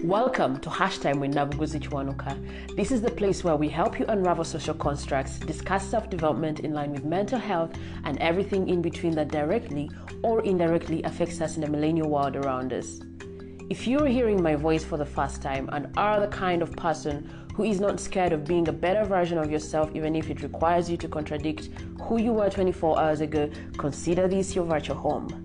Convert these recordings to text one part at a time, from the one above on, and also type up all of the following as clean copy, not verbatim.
Welcome to Hashtime with Nabuguzi Kiwanuka. This is the place where we help you unravel social constructs, discuss self-development in line with mental health, and everything in between that directly or indirectly affects us in the millennial world around us. If you're hearing my voice for the first time and are the kind of person who is not scared of being a better version of yourself, even if it requires you to contradict who you were 24 hours ago, consider this your virtual home.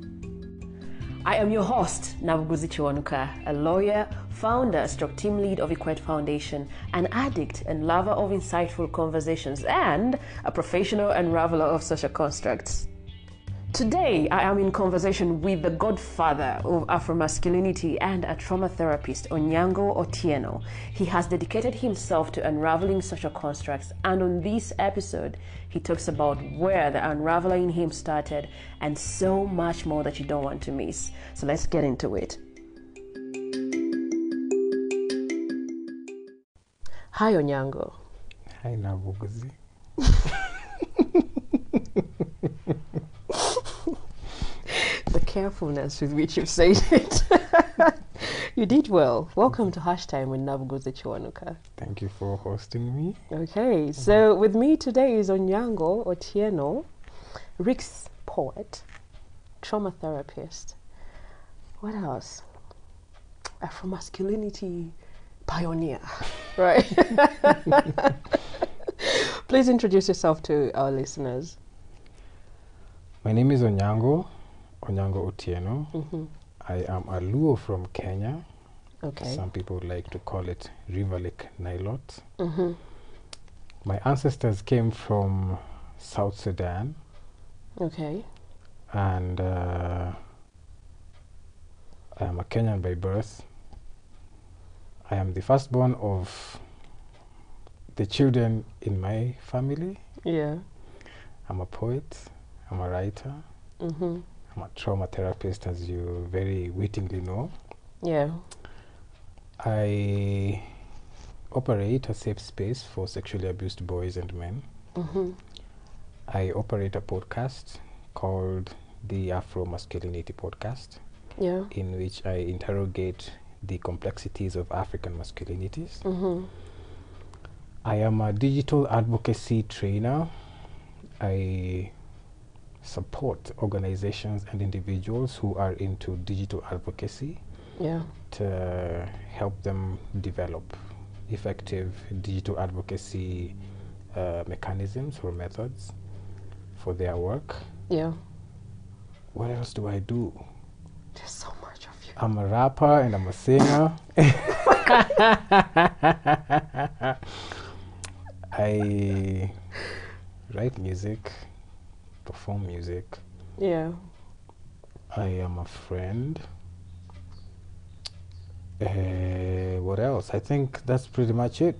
I am your host, Nabuguzi Kiwanuka, a lawyer, founder, team lead of Equate Foundation, an addict and lover of insightful conversations, and a professional unraveller of social constructs. Today, I am in conversation with the Godfather of Afro-Masculinity and a trauma therapist, Onyango Otieno. He has dedicated himself to unraveling social constructs, and on this episode, he talks about where the unraveler in him started and so much more that you don't want to miss. So let's get into it. Hi, Onyango. Hi, Nabuguzi. The carefulness with which you've said it. You did well. Welcome to Hashtime with Nabuguzi Kiwanuka. Thank you for hosting me. Okay, so with me today is Onyango Otieno, Rick's poet, trauma therapist. What else? Afro-masculinity pioneer, right? Please introduce yourself to our listeners. My name is Onyango Otieno. Mm-hmm. I am a Luo from Kenya. Okay. Some people like to call it Rivalik Nilot. Mm-hmm. My ancestors came from South Sudan. Okay. And I am a Kenyan by birth. I am the firstborn of the children in my family. Yeah. I'm a poet. I'm a writer. Mm-hmm. I'm a trauma therapist, as you very wittingly know. Yeah. I operate a safe space for sexually abused boys and men. Mm-hmm. I operate a podcast called the Afro-Masculinity Podcast, Yeah. in which I interrogate the complexities of African masculinities. Mm-hmm. I am a digital advocacy trainer. I support organizations and individuals who are into digital advocacy, Yeah. to help them develop effective digital advocacy mechanisms or methods for their work. Yeah. What else do I do? There's so much of you. I'm a rapper and I'm a singer. I write music, perform music. Yeah. I am a friend. What else? I think that's pretty much it.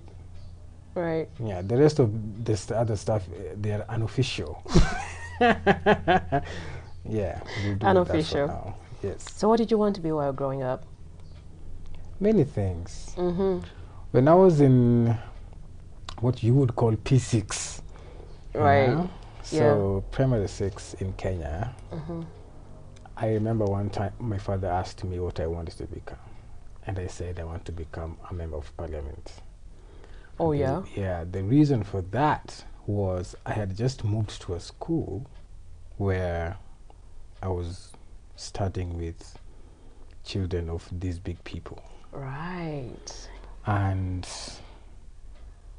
Right. Yeah, the rest of this other stuff, they are unofficial. Yeah, we'll do Unofficial. that for now. Yes. So what did you want to be while growing up? Many things. Mm-hmm. When I was in what you would call P6, Right. So primary 6 in Kenya, Mm-hmm. I remember one time my father asked me what I wanted to become. And I said I want to become a member of parliament. Oh, Because, yeah, the reason for that was I had just moved to a school where I was studying with children of these big people. Right. And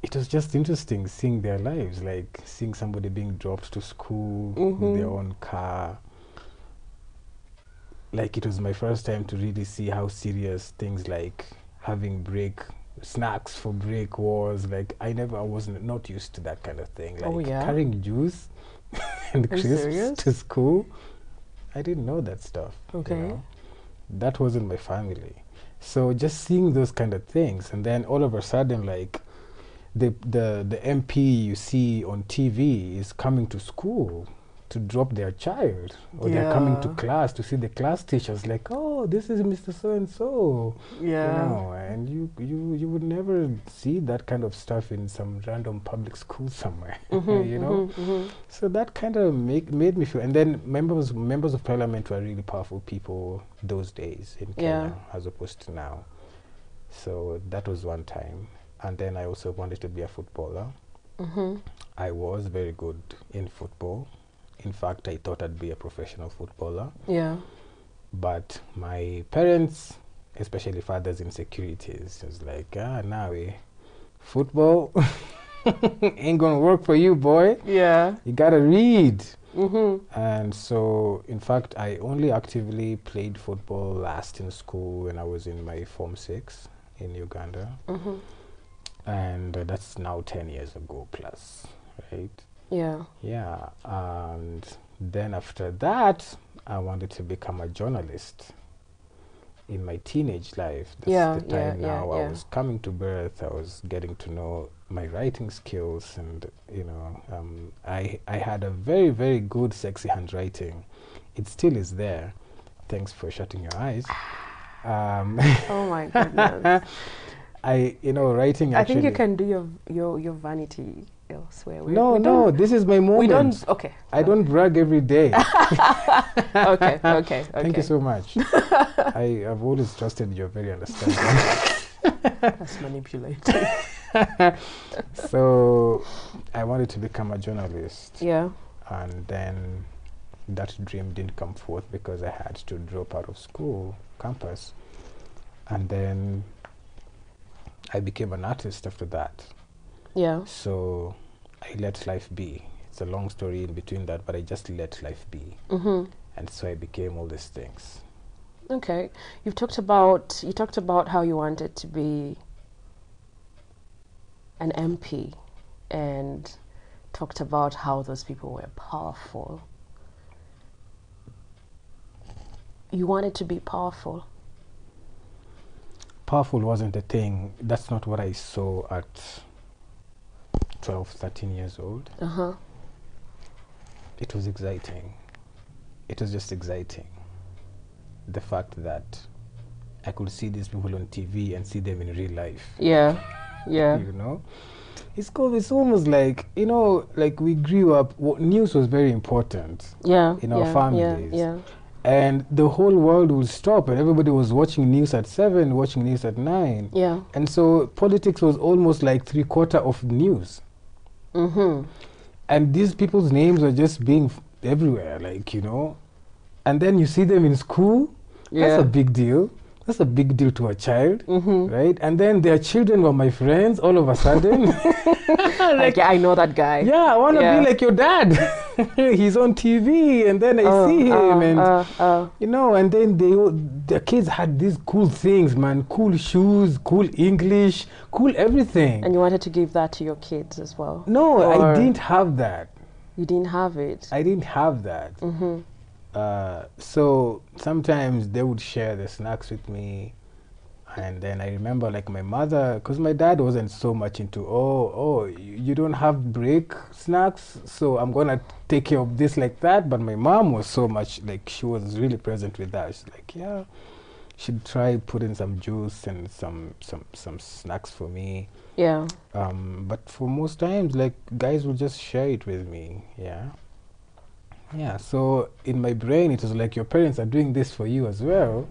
it was just interesting seeing their lives, like seeing somebody being dropped to school with their own car. Like, it was my first time to really see how serious things like having snacks for break was. Like, I was not used to that kind of thing. Like, carrying juice and crisps to school. I didn't know that stuff. Okay. You know? That wasn't my family. So just seeing those kind of things, and then all of a sudden, like, the MP you see on TV is coming to school to drop their child, or they're coming to class to see the class teachers, like, oh, this is Mr. So-and-so. Yeah. You know, and you would never see that kind of stuff in some random public school somewhere. You know? So that kind of made me feel, and then members of parliament were really powerful people those days in Kenya, as opposed to now. So that was one time. And then I also wanted to be a footballer. I was very good in football. In fact, I thought I'd be a professional footballer. Yeah. But my parents, especially father's insecurities, was like, now football ain't gonna work for you, boy. Yeah. You gotta read. And so, in fact, I only actively played football last in school when I was in my Form 6 in Uganda. And that's now 10 years ago plus, right? Yeah. Yeah. And then after that, I wanted to become a journalist in my teenage life. That's the time now I was coming to birth. I was getting to know my writing skills, and I had a very, very good sexy handwriting. It still is there. Thanks for shutting your eyes. Oh my goodness. Writing actually. I think you can do your vanity elsewhere. No, this is my moment. We don't. Okay. I don't brag every day. Okay. Thank you so much. I've always trusted you're very understanding. That's manipulating. So I wanted to become a journalist. Yeah. And then that dream didn't come forth because I had to drop out of school, campus. And then I became an artist after that. Yeah. So I let life be. It's a long story in between that, but I just let life be. And so I became all these things. Okay. You talked about how you wanted to be an MP, and talked about how those people were powerful. You wanted to be powerful. Powerful wasn't a thing. That's not what I saw at 12, 13 years old. It was exciting. It was just exciting. The fact that I could see these people on TV and see them in real life. Yeah. It's cool. It's almost like, like we grew up, news was very important in our families. And the whole world would stop, and everybody was watching news at 7, watching news at 9. Yeah. And so politics was almost like 3/4 of news. And these people's names were just being everywhere, And then you see them in school. That's a big deal. That's a big deal to a child, right? And then their children were my friends all of a sudden. I know that guy. Yeah, I want to be like your dad. He's on TV, and then I see him, and then the kids had these cool things, man. Cool shoes, cool English, cool everything. And you wanted to give that to your kids as well? No, I didn't have that. You didn't have it? I didn't have that. So sometimes they would share the snacks with me, and then I remember my mother, because my dad wasn't so much into you don't have break snacks, so I'm gonna take care of this like that. But my mom was so much she was really present with that. She's she'd try putting some juice and some snacks for me. Yeah. But for most times, guys would just share it with me. Yeah, so in my brain, it was like your parents are doing this for you as well.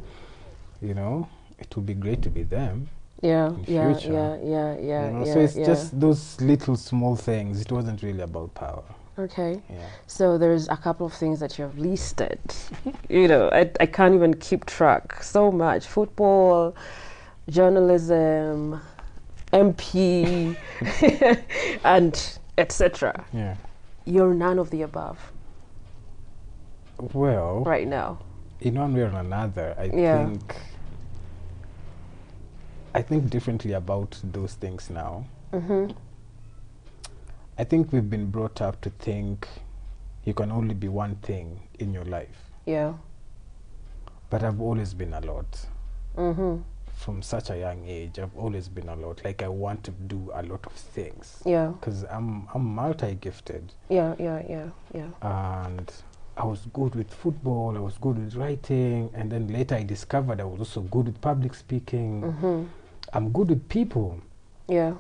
It would be great to be them. Yeah. So it's just those little small things. It wasn't really about power. Okay. Yeah. So there's a couple of things that you have listed. I can't even keep track. So much: football, journalism, MP, and etc. Yeah. You're none of the above. Well, right now, in one way or another, I think differently about those things now. I think we've been brought up to think you can only be one thing in your life. Yeah. But I've always been a lot. From such a young age, I've always been a lot. I want to do a lot of things. Yeah. Because I'm multi-gifted. Yeah. And I was good with football, I was good with writing, and then later I discovered I was also good with public speaking. I'm good with people. Yeah.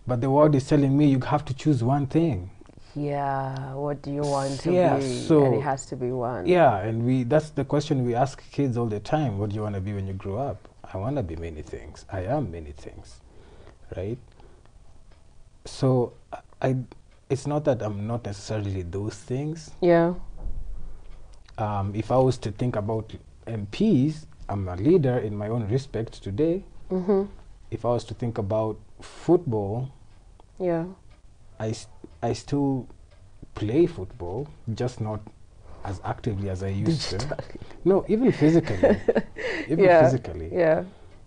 But the world is telling me you have to choose one thing. Yeah, what do you want to Yeah, be? so And it has to be one. yeah, and that's the question we ask kids all the time. What do you want to be when you grow up? I want to be many things. I am many things, right? So it's not that I'm not necessarily those things. Yeah. If I was to think about MPs, I'm a leader in my own respect today. Mm-hmm. If I was to think about football, Yeah. I still play football, just not as actively as I used to. No, even physically. Physically. Yeah.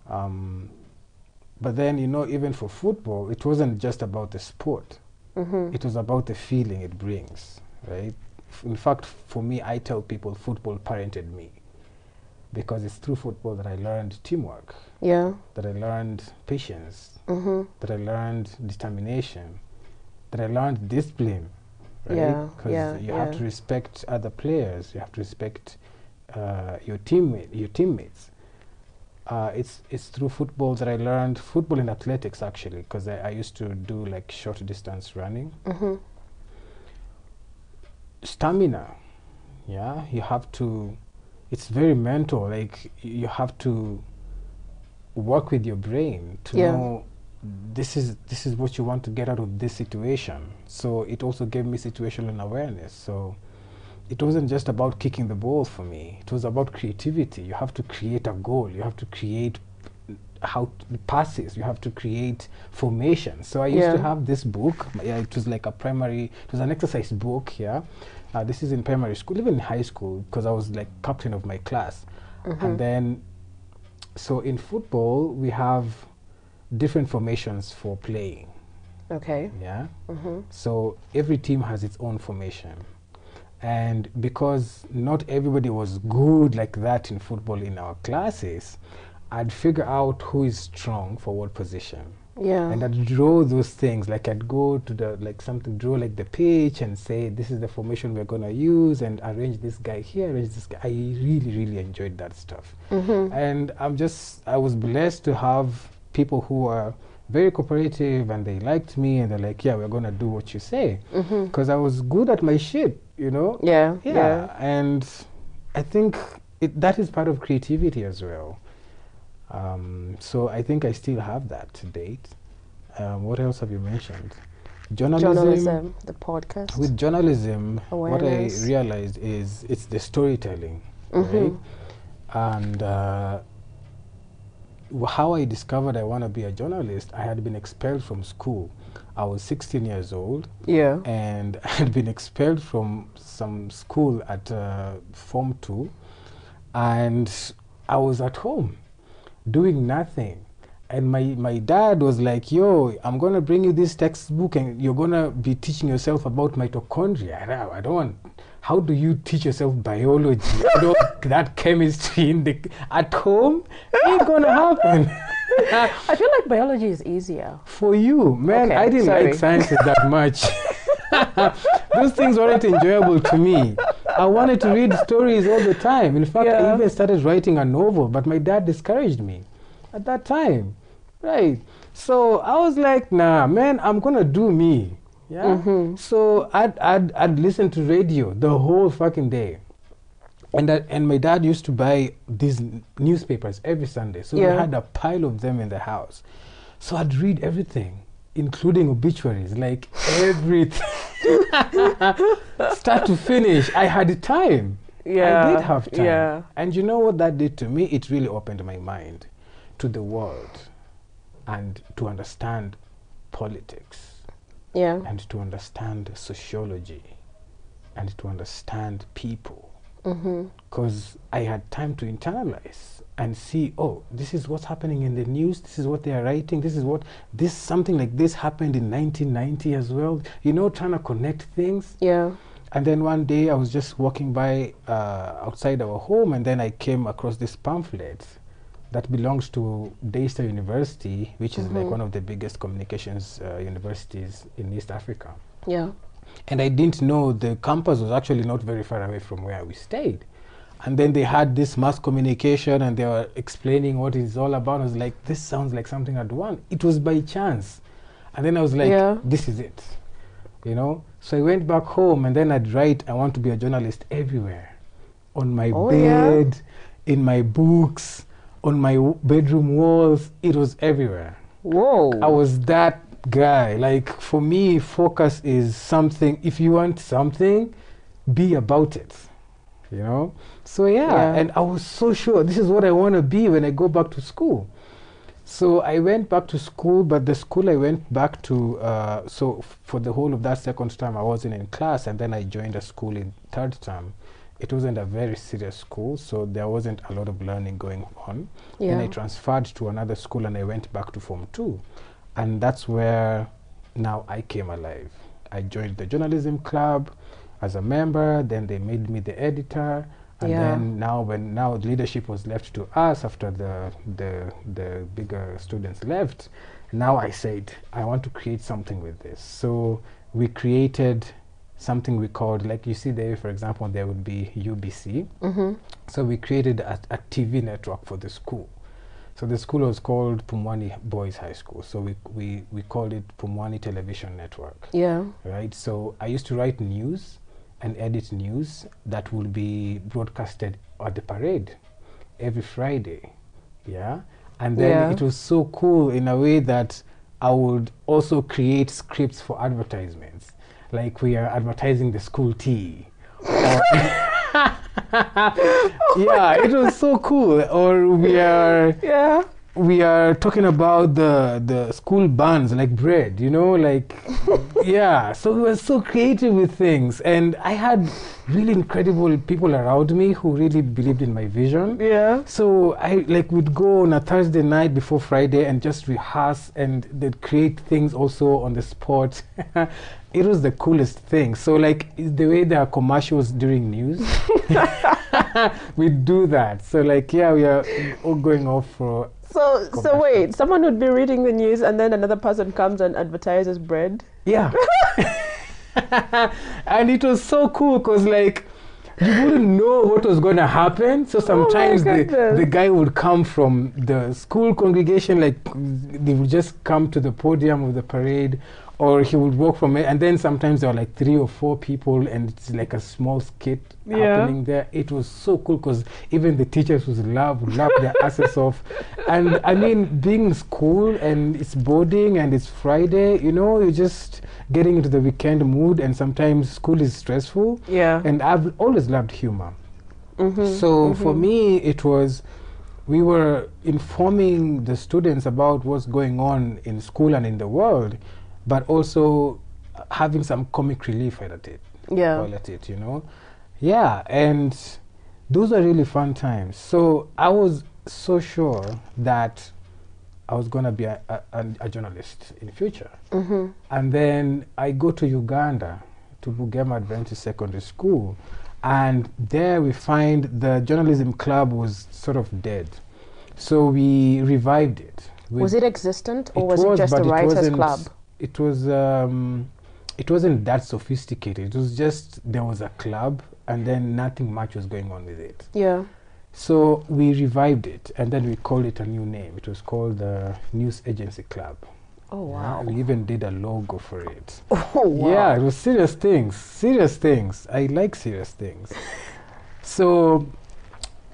But then, even for football, it wasn't just about the sport. Mm-hmm. It was about the feeling it brings, right? In fact, for me, I tell people football parented me, because it's through football that I learned teamwork, Yeah. that I learned patience, Mm-hmm. that I learned determination, that I learned discipline, right? Yeah, Because you have to respect other players, you have to respect your teammates. It's through football that I learned football and athletics, actually, because I used to do like short distance running. Mm-hmm. Stamina, yeah, you have to, it's very mental, like you have to work with your brain to know this is what you want to get out of this situation. So it also gave me situational awareness. So it wasn't just about kicking the ball for me, it was about creativity. You have to create a goal, you have to create passes, you have to create formation. So I used to have this book. It was like it was an exercise book. This is in primary school, even in high school, because I was like captain of my class. Mm-hmm. And then, so in football, we have different formations for playing. Okay. Yeah. Mm-hmm. So every team has its own formation. And because not everybody was good like that in football in our classes, I'd figure out who is strong for what position. Yeah. And I'd draw those things, like I'd go to draw like the pitch and say, this is the formation we're going to use, and arrange this guy here, arrange this guy. I really, really enjoyed that stuff. Mm-hmm. And I was blessed to have people who are very cooperative, and they liked me, and they're like, yeah, we're going to do what you say. Because I was good at my shit, Yeah. And I think that is part of creativity as well. So I think I still have that to date. What else have you mentioned? Journalism, the podcast. With journalism, what I Awareness. realized is it's the storytelling, right? And how I discovered I want to be a journalist, I had been expelled from school. I was 16 years old. Yeah. And I had been expelled from some school at Form 2. And I was at home doing nothing. And my dad was like, yo, I'm going to bring you this textbook and you're going to be teaching yourself about mitochondria. I don't want, how do you teach yourself biology? That chemistry at home? Ain't going to happen. I feel like biology is easier. For you, man, Okay, I didn't like sciences that much. Those things weren't enjoyable to me. I wanted to read stories all the time. In fact, I even started writing a novel, but my dad discouraged me at that time. Right. So I was like, nah, man, I'm going to do me. Yeah. So I'd listen to radio the whole fucking day. And my dad used to buy these newspapers every Sunday. So we had a pile of them in the house. So I'd read everything, including obituaries, like everything. Start to finish. I had time. Yeah. I did have time. Yeah. And you know what that did to me? It really opened my mind to the world and to understand politics. Yeah. And to understand sociology and to understand people. Because I had time to internalize and see, oh, this is what's happening in the news, this is what they are writing, something like this happened in 1990 as well, trying to connect things. Yeah. And then one day I was just walking by outside our home, and then I came across this pamphlet that belongs to Daystar University, which is like one of the biggest communications universities in East Africa. Yeah. And I didn't know the campus was actually not very far away from where we stayed. And then they had this mass communication and they were explaining what it's all about. I was like, this sounds like something I'd want. It was by chance. And then I was like, this is it. So I went back home, and then I'd write, I want to be a journalist everywhere. On my Oh, bed, in my books, on my bedroom walls. It was everywhere. Whoa. I was that guy. Like, for me, focus is something. If you want something, be about it. You know? So yeah, and I was so sure this is what I want to be when I go back to school. So I went back to school, but the school I went back to, so for the whole of that second term, I wasn't in class, and then I joined a school in third term. It wasn't a very serious school, so there wasn't a lot of learning going on. Then I transferred to another school, and I went back to Form 2. And that's where now I came alive. I joined the journalism club as a member, then they made me the editor, and then now leadership was left to us after the bigger students left. Now I said, I want to create something with this. So we created something we called, like you see there, for example, there would be UBC. So we created a TV network for the school. So the school was called Pumwani Boys High School. So we called it Pumwani Television Network. Yeah. Right? So I used to write news and edit news that would be broadcasted at the parade every Friday. Yeah. And then it was so cool in a way that I would also create scripts for advertisements. Like, we are advertising the school tea. Yeah, it was so cool. Or we are talking about the school buns, like bread, you know, like so we were so creative with things, and I had really incredible people around me who really believed in my vision. So I would go on a Thursday night before Friday and just rehearse, and they'd create things also on the spot. It was the coolest thing. So the way there are commercials during news, we do that. So we are all going off for. So wait, someone would be reading the news, and then another person comes and advertises bread? Yeah. And it was so cool because you wouldn't know what was going to happen. So sometimes the guy would come from the school congregation, they would just come to the podium of the parade, or he would walk from it, and then sometimes there were 3 or 4 people, and it's like a small skit happening there. It was so cool because even the teachers would laugh their asses off. And I mean, being in school and it's boarding and it's Friday, you know, you're just getting into the weekend mood, and sometimes school is stressful. And I've always loved humor. So for me, it was, we were informing the students about what's going on in school and in the world, but also having some comic relief at it. You know? And those are really fun times. So I was so sure that I was going to be a journalist in the future. And then I go to Uganda, to Bugema Adventist Secondary School, and there we find the journalism club was sort of dead. So we revived it. Was it existent, or was it just a writers' club? It was, it wasn't that sophisticated. It was just, there was a club, and then nothing much was going on with it. So we revived it, and then we called it a new name. It was called the News Agency Club. Oh, wow. We even did a logo for it. Oh, wow. Yeah, it was serious things. Serious things. I like serious things. So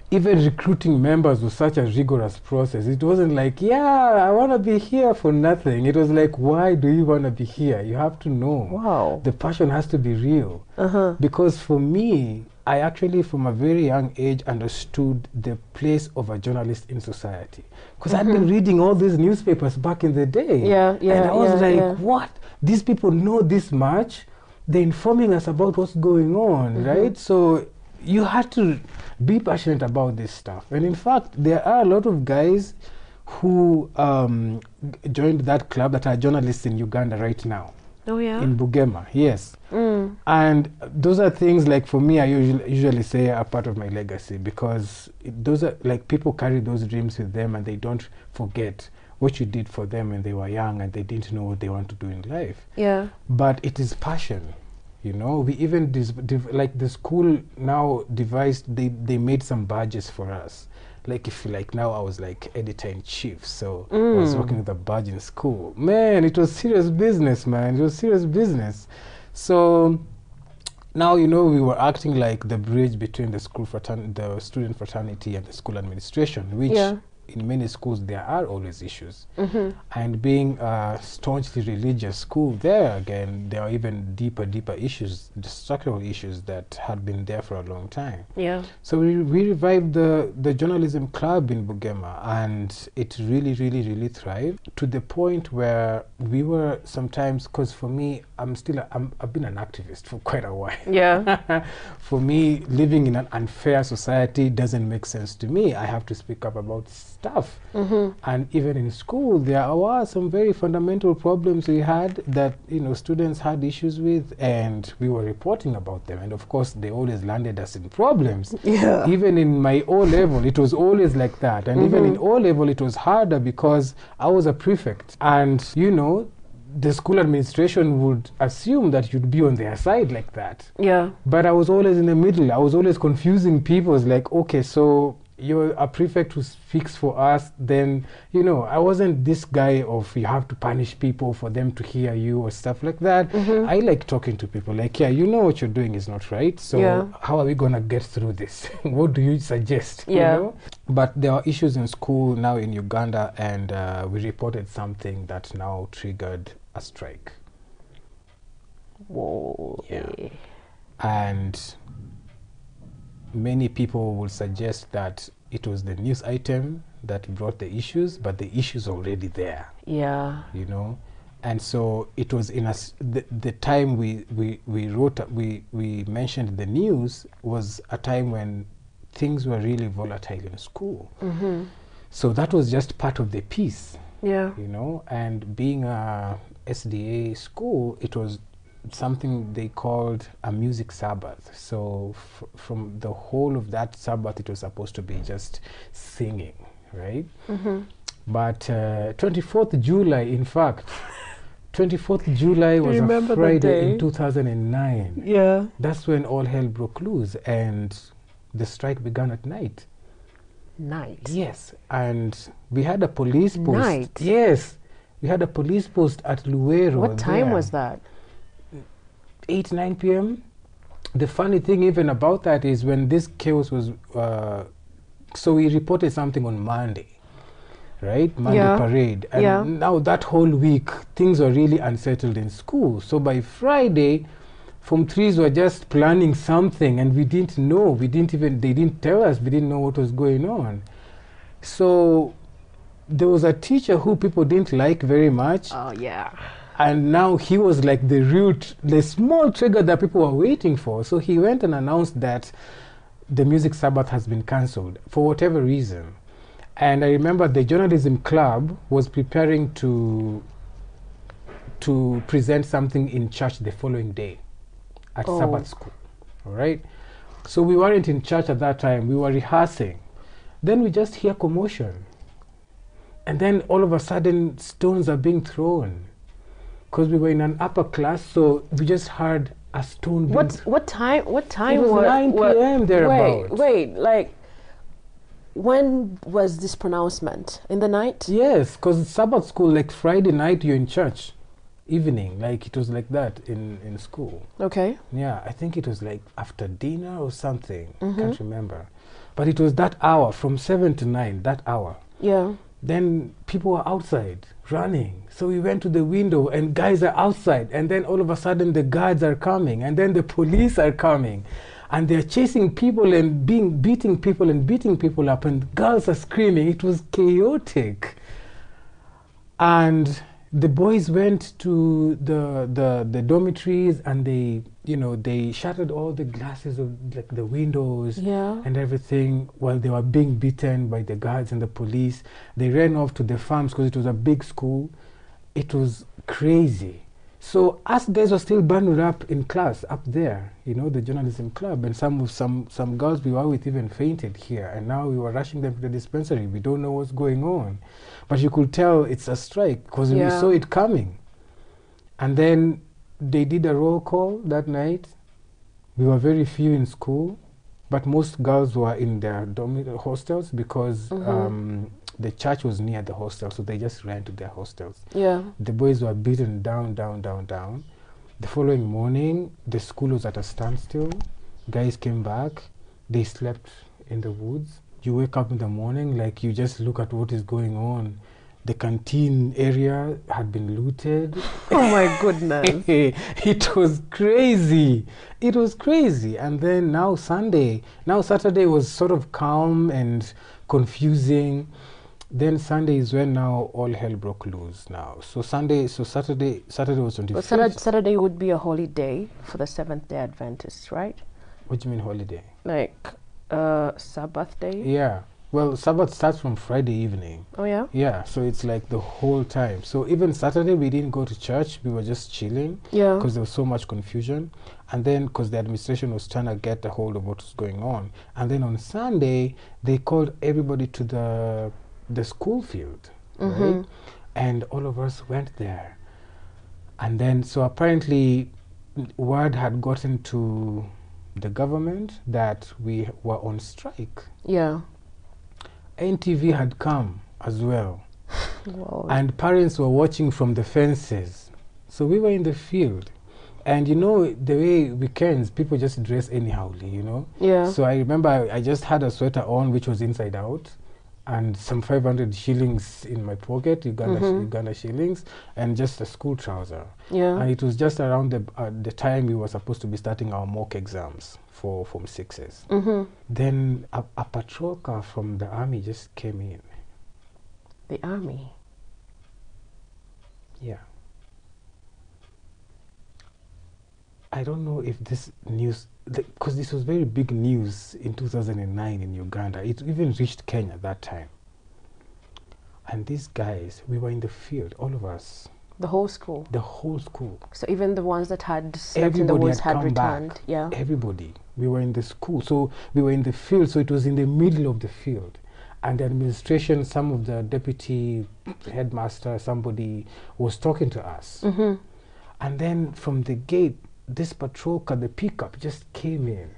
even recruiting members was such a rigorous process. It wasn't I want to be here for nothing. It was why do you want to be here? You have to know. Wow. The passion has to be real. Because for me, I actually, from a very young age, understood the place of a journalist in society. Because I'd been reading all these newspapers back in the day. And I was what? These people know this much? They're informing us about what's going on, right? So you had to be passionate about this stuff. And in fact, there are a lot of guys who joined that club that are journalists in Uganda right now. Oh, yeah? In Bugema, yes. And those are things for me, I usually say are part of my legacy, because those are people carry those dreams with them, and they don't forget what you did for them when they were young and they didn't know what they want to do in life. But it is passion. You know, we even the school now devised, they made some badges for us. If now I was editor-in-chief, so I was working with a badge in school. Man, it was serious business, man. It was serious business. So now, you know, we were acting like the bridge between the the student fraternity and the school administration, which in many schools there are always issues. And being a staunchly religious school, there again, there are even deeper issues, the structural issues that had been there for a long time. So we revived the journalism club in Bugema, and it really thrived to the point where we were sometimes, because for me, I've been an activist for quite a while. For me, living in an unfair society doesn't make sense to me. I have to speak up about stuff. And even in school, there were some very fundamental problems we had that, you know, students had issues with, and we were reporting about them. And of course, they always landed us in problems. Even in my O level, it was always like that. And even in O level, it was harder because I was a prefect. And, you know, the school administration would assume that you'd be on their side like that. But I was always in the middle. I was always confusing people. It's like, okay, so you're a prefect who speaks for us, then, you know, I wasn't this guy of you have to punish people for them to hear you or stuff like that. I like talking to people like, yeah, you know what you're doing is not right, so how are we gonna get through this? What do you suggest? You know? But there are issues in school now in Uganda, and we reported something that now triggered a strike. Whoa. And many people will suggest that it was the news item that brought the issues, but the issues are already there. You know, and so it was in the time we mentioned the news was a time when things were really volatile in school. So that was just part of the piece. You know, and being a SDA school, it was something they called a music Sabbath. So from the whole of that Sabbath, it was supposed to be just singing, right? But 24th July, in fact, 24th July was a Friday in 2009. That's when all hell broke loose, and the strike began at night. Yes, and we had a police post. Yes, we had a police post at Luero. What time was that? 8, 9 p.m. The funny thing even about that is when this chaos was, so we reported something on Monday, right? Monday parade. And now that whole week, things were really unsettled in school. So by Friday, Form 3s were just planning something, and we didn't know. They didn't tell us. We didn't know what was going on. So there was a teacher who people didn't like very much. And now he was like the small trigger that people were waiting for. So he went and announced that the Music Sabbath has been cancelled for whatever reason. And I remember the journalism club was preparing to present something in church the following day at Sabbath school. All right. So we weren't in church at that time. We were rehearsing. Then we just hear commotion. And then all of a sudden stones are being thrown. Because we were in an upper class, so we just heard a stone. What time? It was 9 p.m. thereabout. Wait, like, when was this pronouncement? In the night? Yes, because Sabbath school, like Friday night, you're in church, evening, like it was like that in school. Okay. Yeah, I think it was like after dinner or something. Can't remember, but it was that hour from 7 to 9. That hour. Then people were outside running. So we went to the window and guys are outside, and then all of a sudden the guards are coming, and then the police are coming, and they're chasing people and beating people up, and girls are screaming. It was chaotic. And the boys went to the dormitories, and they shattered all the glasses of like the windows and everything while they were being beaten by the guards and the police. They ran off to the farms because it was a big school. It was crazy. So us guys were still bundled up in class up there, the journalism club, and some girls we were with even fainted here, and now we were rushing them to the dispensary. We don't know what's going on, but you could tell it's a strike because we saw it coming. And then they did a roll call that night. We were very few in school, but most girls were in their hostels because the church was near the hostel, so they just ran to their hostels. The boys were beaten down. The following morning, the school was at a standstill. Guys came back. They slept in the woods. You wake up in the morning, like you just look at what is going on. The canteen area had been looted. Oh my goodness. It was crazy. It was crazy. And then now Saturday was sort of calm and confusing. Then Sunday is when now all hell broke loose now. So Saturday was 25th. But Saturday would be a holiday for the Seventh-day Adventists, right? What do you mean holiday? Like Sabbath day? Yeah. Well, Sabbath starts from Friday evening. Oh, yeah? Yeah, so it's like the whole time. So even Saturday, we didn't go to church. We were just chilling. Yeah. Because there was so much confusion. And then, because the administration was trying to get a hold of what was going on. And then on Sunday, they called everybody to the school field, right? And all of us went there. And then, so apparently, word had gotten to the government that we were on strike. Yeah. NTV had come as well. Wow. And parents were watching from the fences. So we were in the field. And you know, the way weekends, people just dress anyhowly, you know? Yeah. So I remember I just had a sweater on, which was inside out, and some 500 shillings in my pocket, Uganda shillings, and just a school trouser. Yeah. And it was just around the time we were supposed to be starting our mock exams for Form 6s. Then a patrol car from the army just came in. The army? Yeah. I don't know if this news, because this was very big news in 2009 in Uganda. It even reached Kenya at that time. And these guys, we were in the field, all of us. The whole school? The whole school. So even the ones that had slept in the woods had returned? Back. Yeah. Everybody. We were in the school. So we were in the field, so it was in the middle of the field. And the administration, some of the deputy headmaster, somebody was talking to us. And then from the gate, this patrol car, the pickup, just came in.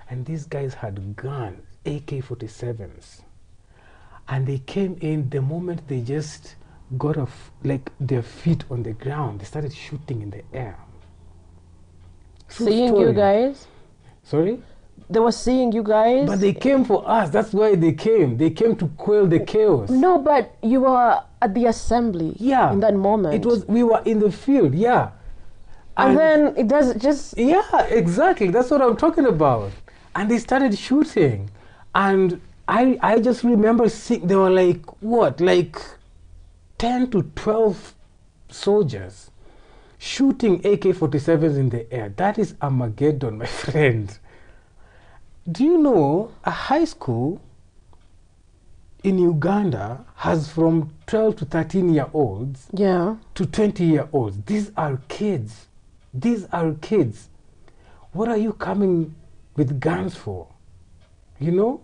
And these guys had guns, AK-47s. And they came in the moment they just got like their feet on the ground. They started shooting in the air. Seeing you guys? Sorry? They were seeing you guys? But they came for us. That's why they came. They came to quell the chaos. No, but you were at the assembly. Yeah. In that moment. We were in the field, yeah. And then it does just... Yeah, exactly. That's what I'm talking about. And they started shooting. And I just remember seeing, they were like, what? Like 10 to 12 soldiers shooting AK-47s in the air. That is Armageddon, my friend. Do you know a high school in Uganda has from 12 to 13-year-olds to 20-year-olds. These are kids. These are kids. What are you coming with guns for? You know?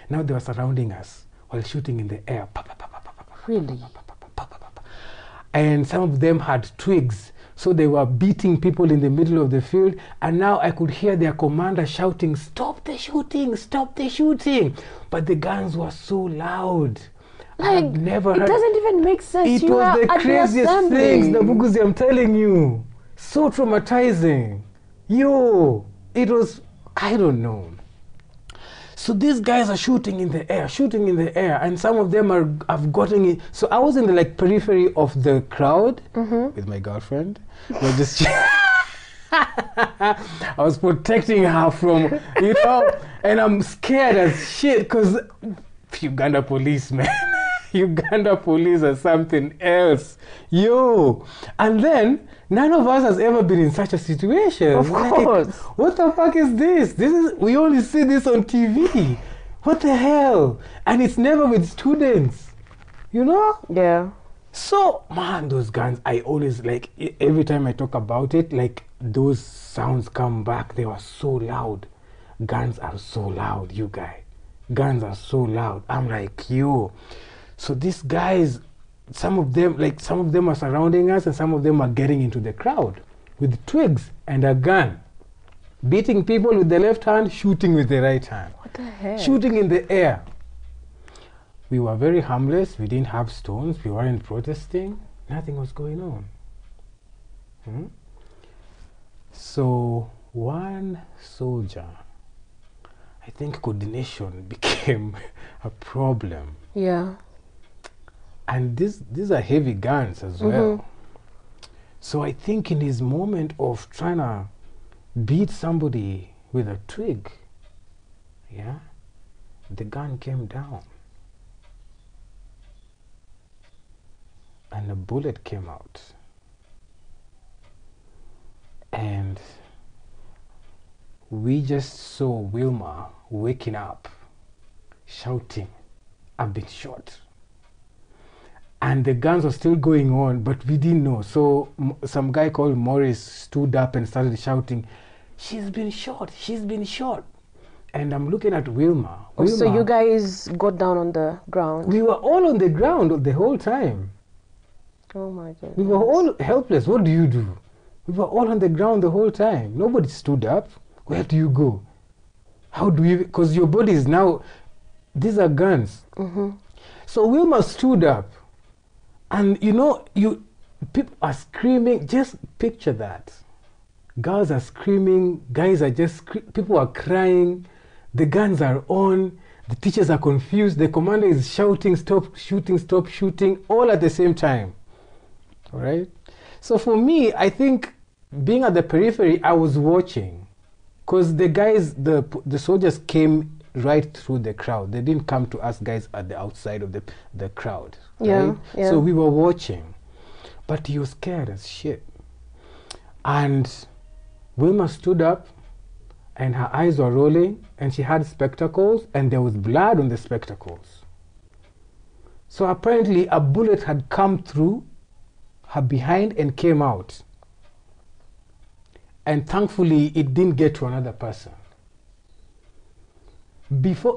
Now they were surrounding us while shooting in the air. Really? And some of them had twigs. So they were beating people in the middle of the field. And now I could hear their commander shouting, "Stop the shooting, stop the shooting." But the guns were so loud. Like, I've never heard. It doesn't even make sense. It was the craziest things, Nabuguzi, I'm telling you. So traumatizing. Yo, it was, I don't know. So these guys are shooting in the air, and some of them have gotten it. So I was in the periphery of the crowd with my girlfriend. We're just I was protecting her from, and I'm scared as shit because Uganda police, man. Uganda police are something else. Yo. And then none of us has ever been in such a situation. Of course. What the fuck is this? We only see this on TV. What the hell? And it's never with students. You know? Yeah. So, man, those guns, I always every time I talk about it, those sounds come back. They were so loud. Guns are so loud, you guys. Guns are so loud. I'm like, yo. So these guys, some of them are surrounding us, and some of them are getting into the crowd with twigs and a gun, beating people with the left hand, shooting with the right hand. What the heck? Shooting in the air. We were very harmless. We didn't have stones. We weren't protesting. Nothing was going on. So one soldier, I think coordination became a problem. Yeah. And these are heavy guns as well. So I think in his moment of trying to beat somebody with a twig, yeah, the gun came down. And a bullet came out. And we just saw Wilma waking up, shouting, "I've been shot." And the guns were still going on, but we didn't know. So some guy called Morris stood up and started shouting, "She's been shot, she's been shot." And I'm looking at Wilma. So you guys got down on the ground? We were all on the ground the whole time. Oh my goodness. We were all helpless. What do you do? We were all on the ground the whole time. Nobody stood up. Where do you go? How do you, because your body is now, these are guns. So Wilma stood up. And you know, people are screaming. Just picture that. Girls are screaming. Guys are just, people are crying. The guns are on. The teachers are confused. The commander is shouting, "Stop shooting, stop shooting," all at the same time. All right? So for me, I think being at the periphery, I was watching. Because the guys, the soldiers came right through the crowd. They didn't come to us guys at the outside of the crowd. Yeah, right? yeah. So we were watching. But he was scared as shit. And Wilma stood up and her eyes were rolling and she had spectacles and there was blood on the spectacles. So apparently a bullet had come through her behind and came out. And thankfully it didn't get to another person.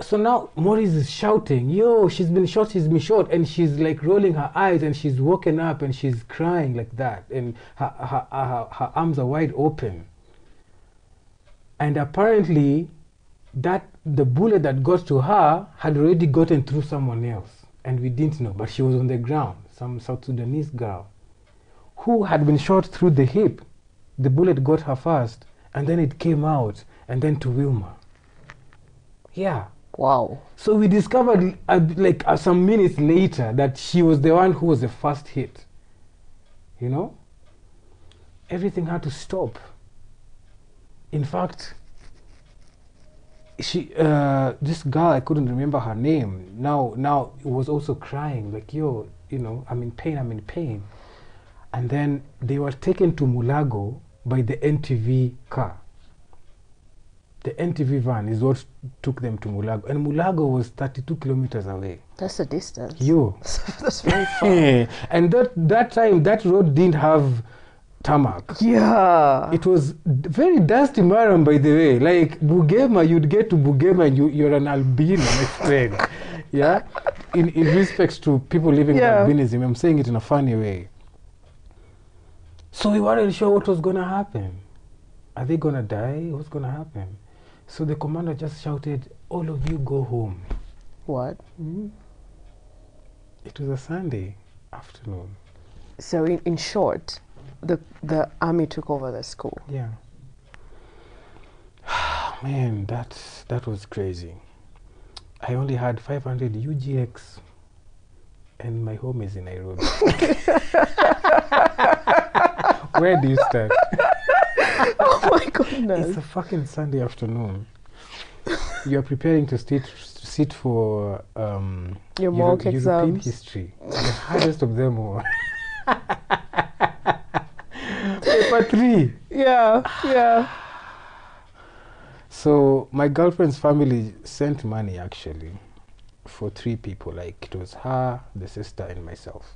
So now Maurice is shouting, "Yo, she's been shot, she's been shot," and she's like rolling her eyes and she's woken up and she's crying like that, and her arms are wide open. And apparently the bullet that got to her had already gotten through someone else, and we didn't know, but she was on the ground, some South Sudanese girl who had been shot through the hip. The bullet got her first, and then it came out, and then to Wilma. Yeah. Wow. So we discovered some minutes later that she was the one who was the first hit. You know? Everything had to stop. In fact, this girl, I couldn't remember her name, now was also crying, like, "Yo, you know, I'm in pain, I'm in pain." And then they were taken to Mulago by the NTV car. The NTV van is what took them to Mulago. And Mulago was 32 kilometers away. That's a distance. Yo. That's very far. And that time, that road didn't have tarmac. Yeah. It was very dusty, Maram, by the way. Like Bugema, you'd get to Bugema and you're an albino, my friend. Yeah? In respect to people living with albinism, I'm saying it in a funny way. So we weren't sure what was going to happen. Are they going to die? What's going to happen? So the commander just shouted, "All of you go home." What? It was a Sunday afternoon. So in short, the army took over the school. Yeah. Man, that was crazy. I only had 500 UGX and my home is in Nairobi. Where do you start? Oh my goodness. It's a fucking Sunday afternoon. You're preparing to sit for your mock European exams. history. The hardest of them all. Paper 3. Yeah. So my girlfriend's family sent money actually for 3 people. Like it was her, the sister, and myself.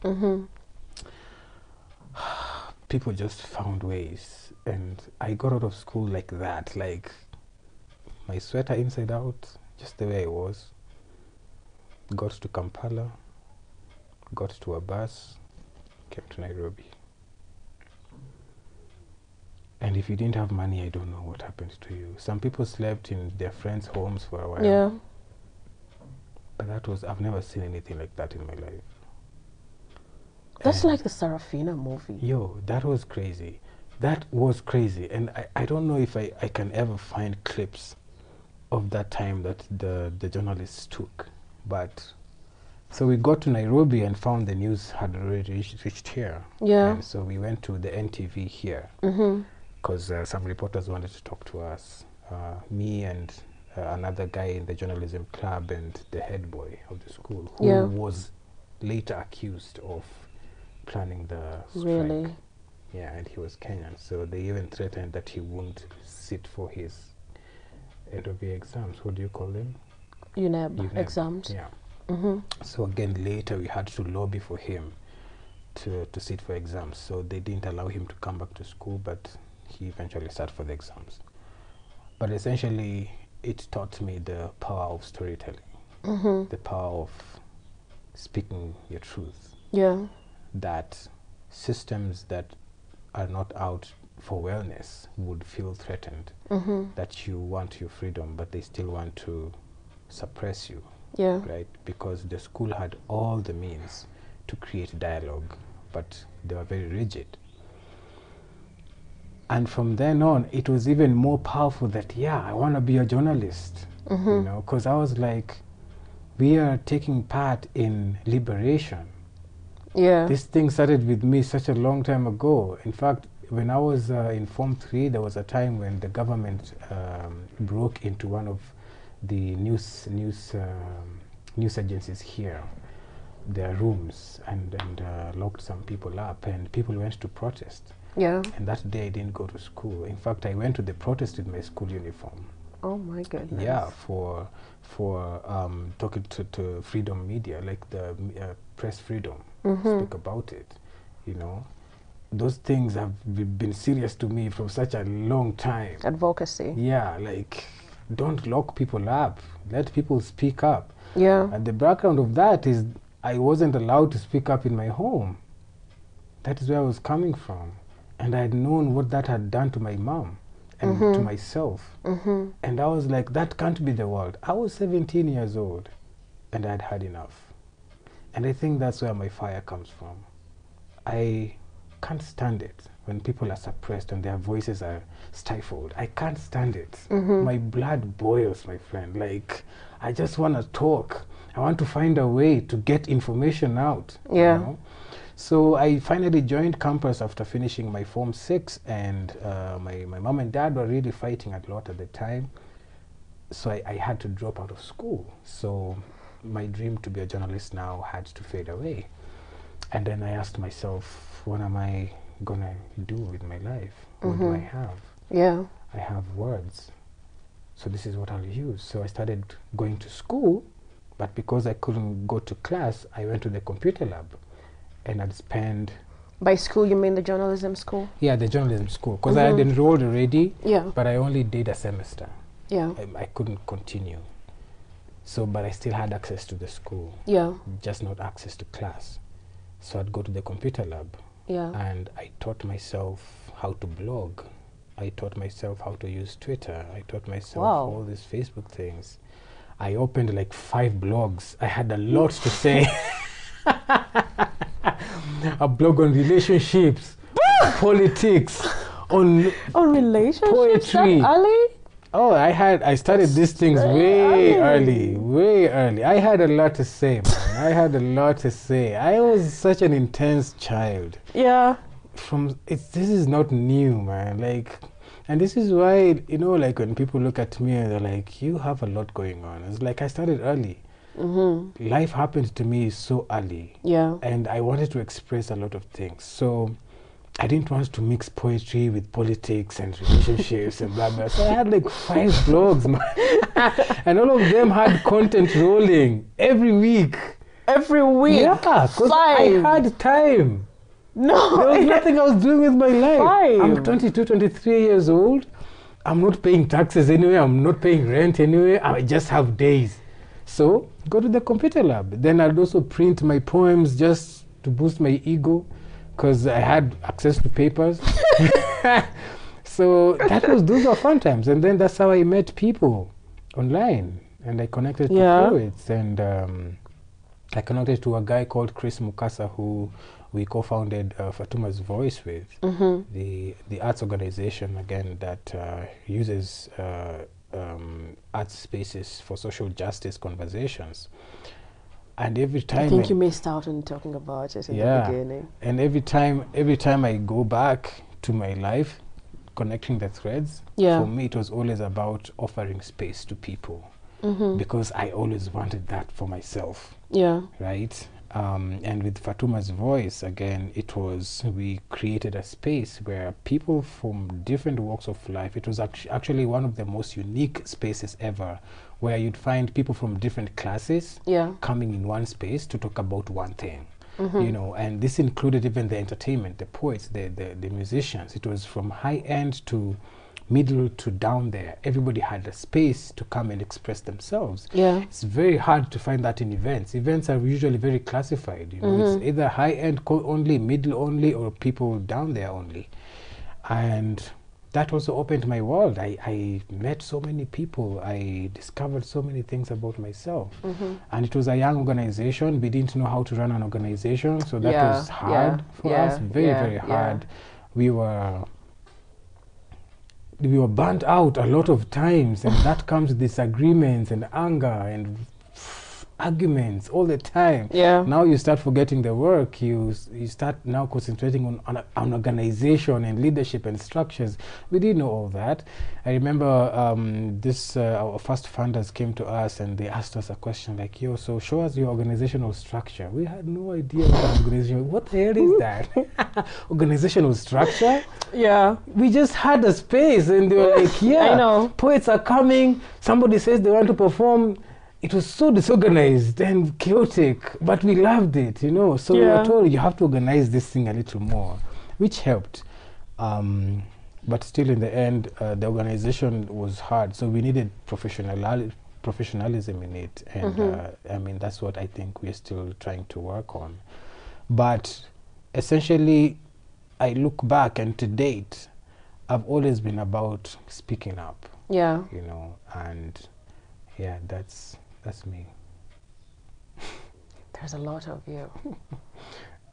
People just found ways, and I got out of school like that, like my sweater inside out, just the way I was. Got to Kampala, got to a bus, came to Nairobi. And if you didn't have money, I don't know what happened to you. Some people slept in their friends' homes for a while. Yeah. But I've never seen anything like that in my life. That's like the Sarafina movie. Yo, that was crazy. That was crazy. And I don't know if I can ever find clips of that time that the journalists took. But so we got to Nairobi and found the news had already reached here. Yeah. And so we went to the NTV here because some reporters wanted to talk to us. Me and another guy in the journalism club and the head boy of the school who was later accused of planning the strike. Really? Yeah, and he was Kenyan. So they even threatened that he wouldn't sit for his end of year exams. What do you call them? UNEB exams. Yeah. So again, later we had to lobby for him to sit for exams. So they didn't allow him to come back to school, but he eventually sat for the exams. But essentially, it taught me the power of storytelling, the power of speaking your truth. Yeah. That systems that are not out for wellness would feel threatened, that you want your freedom, but they still want to suppress you. Yeah. Right? Because the school had all the means to create dialogue, but they were very rigid. And from then on, it was even more powerful that, yeah, I want to be a journalist, you know, because I was like, we are taking part in liberation. Yeah. This thing started with me such a long time ago. In fact, when I was in Form 3, there was a time when the government broke into one of the news agencies here, their rooms, and locked some people up, and people went to protest. Yeah. And that day I didn't go to school. In fact, I went to the protest with my school uniform. Oh my goodness. Yeah, for talking to Freedom Media, like the press freedom, speak about it, you know. Those things have been serious to me for such a long time. Advocacy. Yeah, like, don't lock people up. Let people speak up. Yeah. And the background of that is I wasn't allowed to speak up in my home. That is where I was coming from. And I had known what that had done to my mom and to myself. And I was like, that can't be the world. I was 17 years old and I had had enough. And I think that's where my fire comes from. I can't stand it when people are suppressed and their voices are stifled. I can't stand it. My blood boils, my friend. Like, I just want to talk. I want to find a way to get information out. Yeah. You know? So I finally joined campus after finishing my Form 6, and my mom and dad were really fighting a lot at the time. So I had to drop out of school. So my dream to be a journalist now had to fade away. And then I asked myself, what am I gonna do with my life? What do I have? Yeah. I have words. So this is what I'll use. So I started going to school, but because I couldn't go to class, I went to the computer lab. And I'd spend... By school, you mean the journalism school? Yeah, the journalism school. Because I had enrolled already, Yeah. but I only did a semester. Yeah. I couldn't continue. So, but I still had access to the school. Yeah. Just not access to class. So I'd go to the computer lab. Yeah. And I taught myself how to blog. I taught myself how to use Twitter. I taught myself all these Facebook things. I opened like 5 blogs. I had a lot to say. A blog on relationships, politics, on relationships, poetry. that early? Oh, I started these things way early. I had a lot to say, man. I had a lot to say. I was such an intense child. Yeah. This is not new, man. Like, and this is why, you know, like when people look at me and they're like, you have a lot going on. It's like I started early. Life happened to me so early. Yeah. And I wanted to express a lot of things. So I didn't want to mix poetry with politics and relationships and blah, blah. So I had like 5 blogs, man. And all of them had content rolling every week. Every week? Yeah, because I had time. No. There was nothing I was doing with my life. 5. I'm 22, 23 years old. I'm not paying taxes anyway. I'm not paying rent anyway. I just have days. So go to the computer lab. Then I'd also print my poems just to boost my ego because I had access to papers. So those were fun times. And then that's how I met people online. And I connected to poets. And I connected to a guy called Chris Mukasa who we co-founded Fatuma's Voice with, the arts organization, again, that uses art spaces for social justice conversations. And every time I think you missed out on talking about it in the beginning. And every time I go back to my life, connecting the threads, for me it was always about offering space to people, because I always wanted that for myself. Right? And with Fatuma's Voice, again, we created a space where people from different walks of life, it was actually one of the most unique spaces ever, where you'd find people from different classes coming in one space to talk about one thing. You know, and this included even the entertainment, the poets, the musicians. It was from high end to middle to down there. Everybody had a space to come and express themselves. It's very hard to find that in events. Events are usually very classified. You know, it's either high end only, middle only, or people down there only. And that also opened my world. I met so many people. I discovered so many things about myself. And it was a young organization. We didn't know how to run an organization, so that was hard for us. Very hard. We were burnt out a lot of times, and that comes with disagreements and anger and arguments all the time. Now you start forgetting the work. You start now concentrating on organization and leadership and structures. We didn't know all that. I remember our first funders came to us and they asked us a question like, "Yo, so show us your organizational structure." We had no idea what organization. What the hell is that? Organizational structure? We just had a space, and they were like, I know. Poets are coming. Somebody says they want to perform. It was so disorganized and chaotic, but we loved it, you know. So we were told, you have to organize this thing a little more, which helped. But still, in the end, the organization was hard. So we needed professionalism in it. And I mean, that's what I think we're still trying to work on. But essentially, I look back, and to date, I've always been about speaking up. You know, and that's me. There's a lot of you.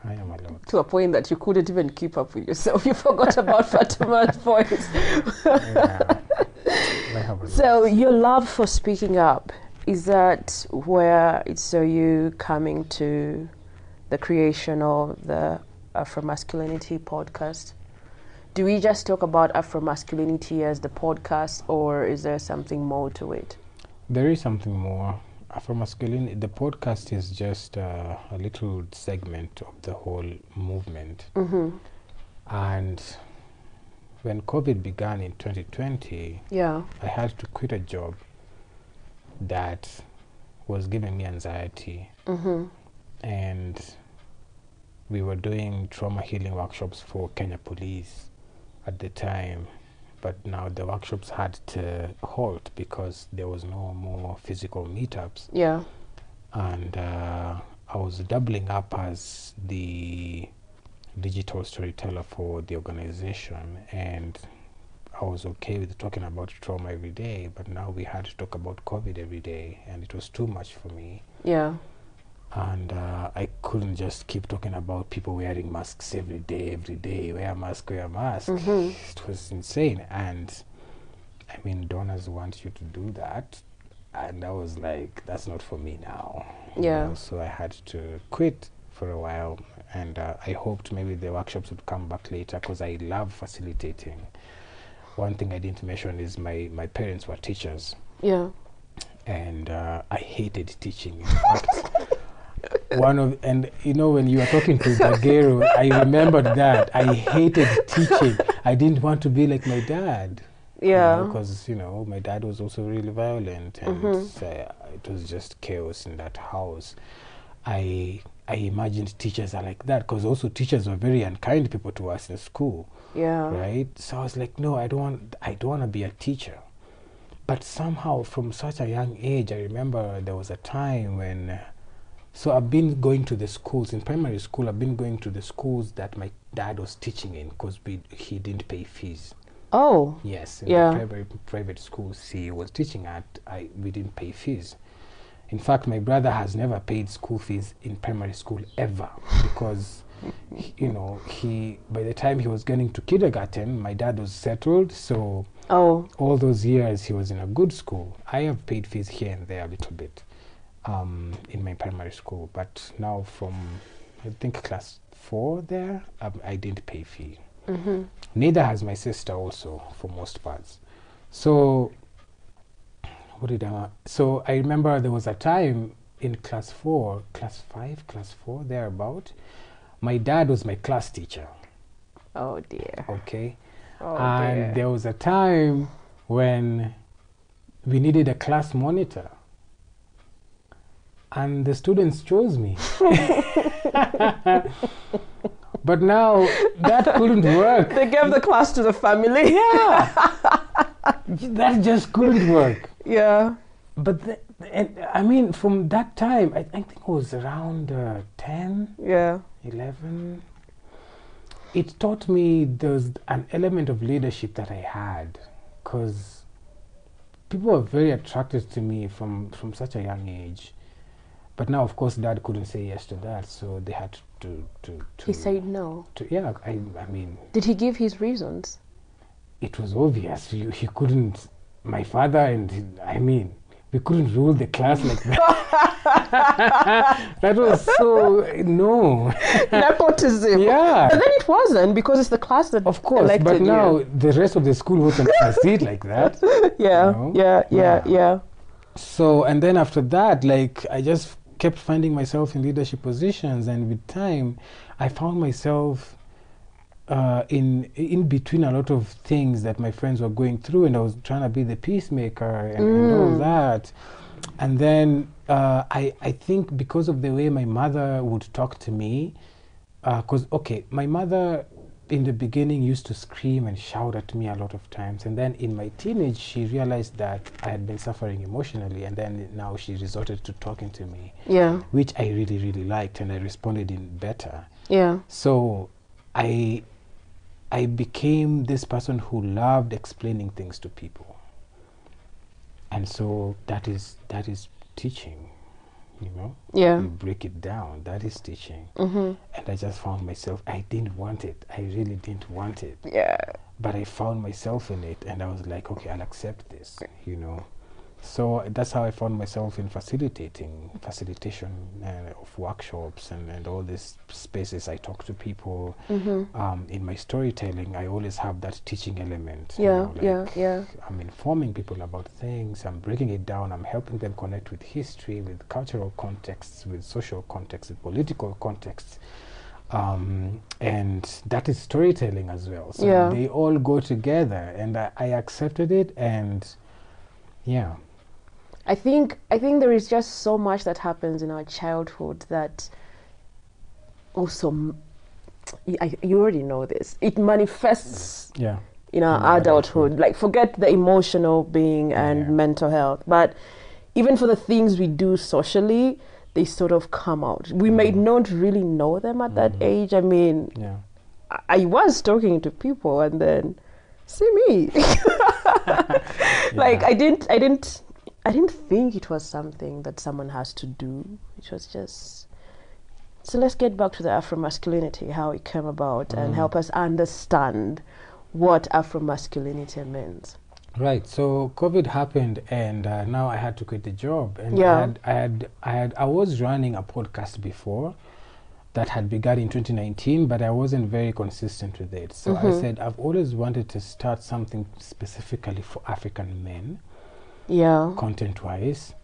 I am a lot. To a point that you couldn't even keep up with yourself. You forgot about Fatuma's Voice. So your love for speaking up, is that where it saw you coming to the creation of the Afro-Masculinity podcast? Do we just talk about Afro-Masculinity as the podcast, or is there something more to it? There is something more. Afro-Masculinity, the podcast is just a little segment of the whole movement. And when COVID began in 2020, I had to quit a job that was giving me anxiety. And we were doing trauma healing workshops for Kenya Police at the time. But now the workshops had to halt because there was no more physical meetups. And I was doubling up as the digital storyteller for the organization. And I was okay with talking about trauma every day, but now we had to talk about COVID every day, and it was too much for me. And I couldn't just keep talking about people wearing masks every day, wear a mask. It was insane. And I mean, donors want you to do that. And I was like, that's not for me now. You know? So I had to quit for a while. And I hoped maybe the workshops would come back later, because I love facilitating. One thing I didn't mention is my parents were teachers. And I hated teaching. In fact, and you know, when you were talking to Bagero, I remembered that I hated teaching. I didn't want to be like my dad. Because you know, my dad was also really violent, and it was just chaos in that house. I imagined teachers are like that, because also teachers were very unkind people to us in school. Right. So I was like, no, I don't want to be a teacher. But somehow, from such a young age, I remember there was a time when. So I've been going to the schools. In primary school, I've been going to the schools that my dad was teaching in, because he didn't pay fees. Yes, in the private schools he was teaching at, we didn't pay fees. In fact, my brother has never paid school fees in primary school ever, because by the time he was getting to kindergarten, my dad was settled. So all those years he was in a good school. I have paid fees here and there a little bit in my primary school, but now from I think class 4 there, I didn't pay fee. Neither has my sister also, for most parts. So so I remember there was a time in class 4, class 5, class 4, thereabout. My dad was my class teacher. Oh dear. Okay. And dear. There was a time when we needed a class monitor. And the students chose me. But now that couldn't work. They gave the class to the family. Yeah. That just couldn't work. Yeah. But I mean, from that time, I think it was around 10, 11. It taught me there's an element of leadership that I had, because people were very attracted to me from such a young age. But now, of course, Dad couldn't say yes to that, so they had to He said no. Yeah, I mean. Did he give his reasons? It was obvious. He couldn't. My father and we couldn't rule the class like that. That was so no. Nepotism. Yeah. But then it wasn't, because it's the class that of course. But now the rest of the school wasn't gonna see it like that. Yeah. So, and then after that, like, I just kept finding myself in leadership positions, and with time I found myself in between a lot of things that my friends were going through, and I was trying to be the peacemaker and all that. And then I think because of the way my mother would talk to me, because my mother in the beginning used to scream and shout at me a lot of times, and then in my teenage she realized that I had been suffering emotionally, and then now she resorted to talking to me, which I really, really liked, and I responded in better. So I became this person who loved explaining things to people, and so that is teaching, you break it down. That is teaching. And I just found myself, I didn't want it. I really didn't want it. But I found myself in it, and I was like, okay, I'll accept this, So that's how I found myself in facilitation of workshops and all these spaces. I talk to people. In my storytelling, I always have that teaching element. I'm informing people about things. I'm breaking it down. I'm helping them connect with history, with cultural contexts, with social contexts, with political contexts. And that is storytelling as well. So they all go together, and I accepted it, and I think there is just so much that happens in our childhood that also, you already know this, it manifests in our adulthood. Like, forget the emotional being and mental health, but even for the things we do socially, they sort of come out. We may not really know them at that age. I mean, I was talking to people, and then see me. Like, I didn't think it was something that someone has to do. It was just... So let's get back to the Afro-Masculinity, how it came about, and help us understand what Afro-Masculinity means. Right. So COVID happened, and now I had to quit the job. And I was running a podcast before that had begun in 2019, but I wasn't very consistent with it. So I said, I've always wanted to start something specifically for African men. Content-wise,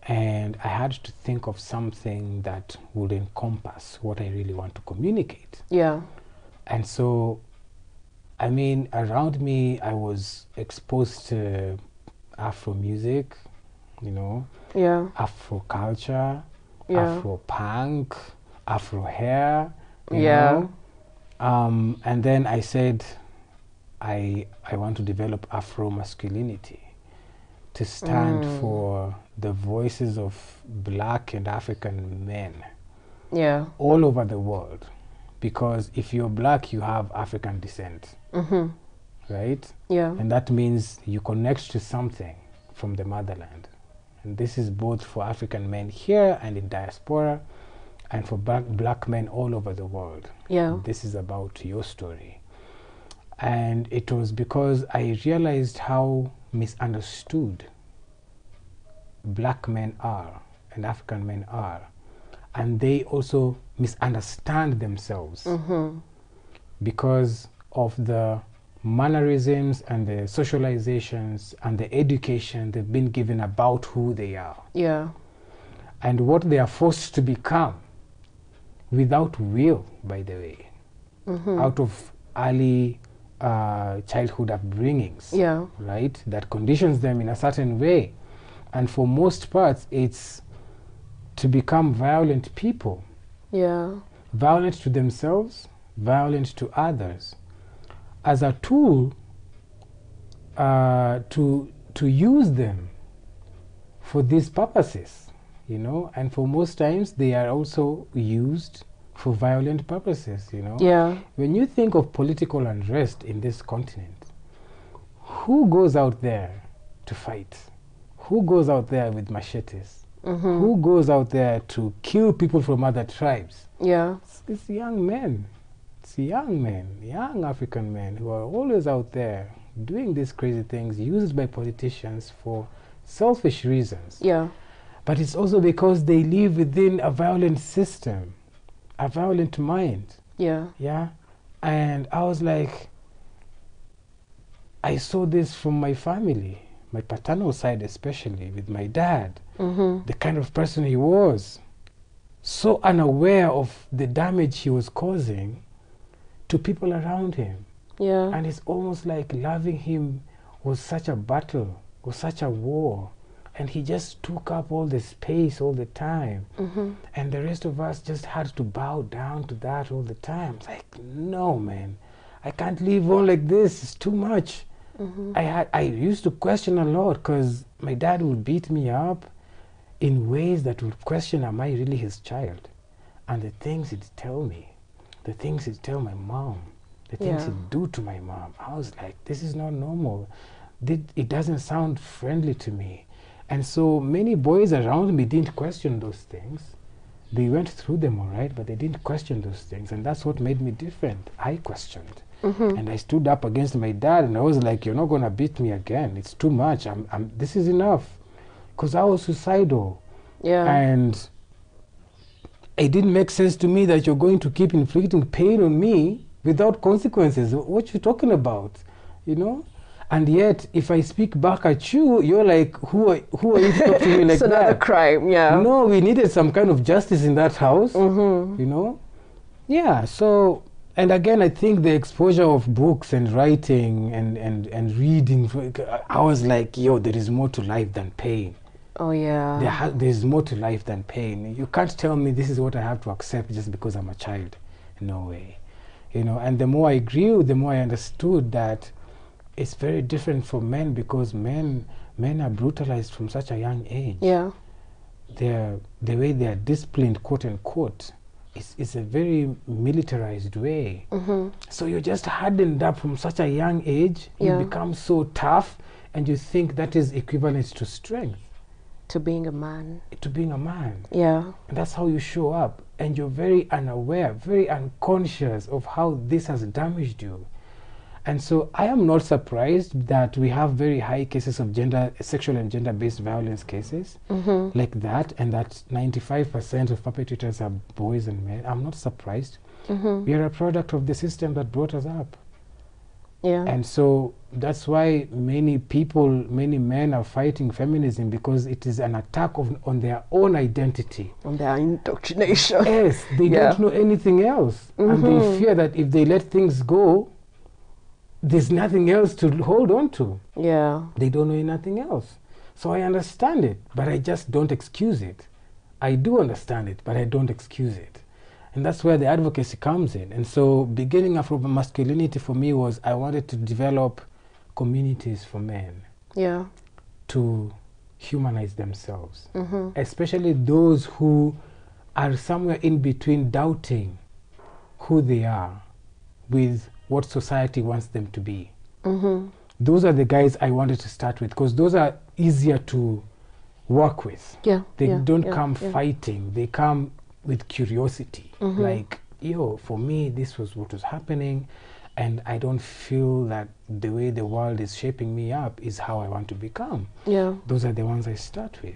and I had to think of something that would encompass what I really want to communicate. And so, I mean, around me, I was exposed to Afro music, Afro culture, Afro punk, Afro hair, you know. And then I said, I want to develop Afro-Masculinity, to stand for the voices of Black and African men all over the world. Because if you're Black, you have African descent, right? And that means you connect to something from the motherland. And this is both for African men here and in diaspora, and for black men all over the world. Yeah. This is about your story. And it was because I realized how misunderstood black men are and African men are. And they also misunderstand themselves because of the mannerisms and the socializations and the education they've been given about who they are. Yeah. And what they are forced to become without will, by the way, out of early childhood upbringings, right? That conditions them in a certain way. And for most parts, it's to become violent people. Yeah. Violent to themselves, violent to others, as a tool to use them for these purposes, you know. And for most times, they are also used for violent purposes, you know. Yeah. When you think of political unrest in this continent, who goes out there to fight? Who goes out there with machetes? Who goes out there to kill people from other tribes? Yeah. It's young men. It's young men, young African men who are always out there doing these crazy things used by politicians for selfish reasons. Yeah. But it's also because they live within a violent system, a violent mind. Yeah. Yeah. And I was like, I saw this from my family, my paternal side especially, with my dad. The kind of person he was, so unaware of the damage he was causing to people around him. Yeah. And it's almost like loving him was such a battle, was such a war. And he just took up all the space all the time. And the rest of us just had to bow down to that all the time. It's like, no, man, I can't live on like this. It's too much. I used to question a lot because my dad would beat me up in ways that would question, am I really his child? And the things he'd tell me, the things he'd tell my mom, the things he'd do to my mom, I was like, this is not normal. It doesn't sound friendly to me. And so many boys around me didn't question those things. They went through them all right, but they didn't question those things. And that's what made me different. I questioned. And I stood up against my dad, and I was like, you're not going to beat me again. It's too much. This is enough. Because I was suicidal. Yeah. And it didn't make sense to me that you're going to keep inflicting pain on me without consequences. What you talking about? You know? And yet, if I speak back at you, you're like, who are you to talk to me like it's another crime, yeah. No, we needed some kind of justice in that house, you know? Yeah, so, and again, I think the exposure of books and writing and reading, I was like, yo, there is more to life than pain. Oh, yeah. There's more to life than pain. You can't tell me this is what I have to accept just because I'm a child. No way. You know, and the more I grew, the more I understood that it's very different for men, because men are brutalized from such a young age. Yeah. The way they are disciplined, quote unquote, is a very militarized way. So you're just hardened up from such a young age. You become so tough, and you think that is equivalent to strength. To being a man. To being a man. Yeah. And that's how you show up. And you're very unaware, very unconscious of how this has damaged you. And so I am not surprised that we have very high cases of sexual and gender-based violence cases like that, and that 95% of perpetrators are boys and men. I'm not surprised. We are a product of the system that brought us up. Yeah. And so that's why many men are fighting feminism, because it is an attack on their own identity. On their indoctrination. Yes, they don't know anything else. And they fear that if they let things go, there's nothing else to hold on to. Yeah. They don't know nothing else. So I understand it, but I just don't excuse it. I do understand it, but I don't excuse it. And that's where the advocacy comes in. And so beginning Afro-Masculinity for me was, I wanted to develop communities for men. Yeah. To humanize themselves. Especially those who are somewhere in between, doubting who they are with what society wants them to be. Those are the guys I wanted to start with, because those are easier to work with. Yeah. They don't come fighting. They come with curiosity. Like, for me, this was what was happening, and I don't feel that the way the world is shaping me up is how I want to become. Yeah. Those are the ones I start with.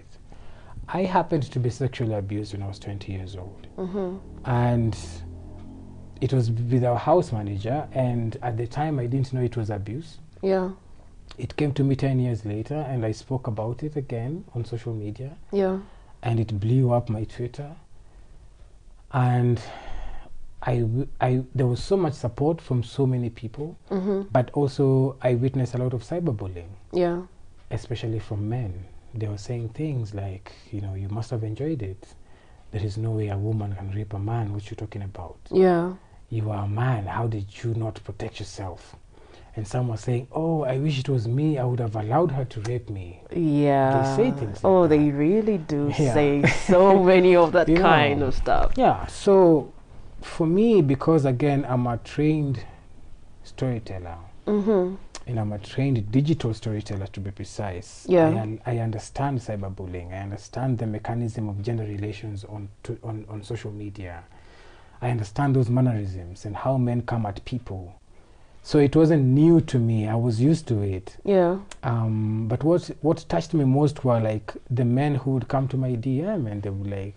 I happened to be sexually abused when I was 20 years old. And it was with our house manager, and at the time I didn't know it was abuse. Yeah. It came to me 10 years later, and I spoke about it again on social media. Yeah. And it blew up my Twitter. And there was so much support from so many people, but also I witnessed a lot of cyberbullying. Yeah. Especially from men. They were saying things like, you must have enjoyed it. There is no way a woman can rape a man. What you talking about? Yeah. You are a man. How did you not protect yourself? And some were saying, oh, I wish it was me. I would have allowed her to rape me. Yeah. They say things like that. They really do say so many of that kind of stuff. Yeah. So for me, because again, I'm a trained storyteller. And I'm a trained digital storyteller, to be precise. Yeah. I understand cyberbullying. I understand the mechanism of gender relations on social media. I understand those mannerisms and how men come at people. So it wasn't new to me. I was used to it. Yeah. But what touched me most were like the men who would come to my DM and they would like,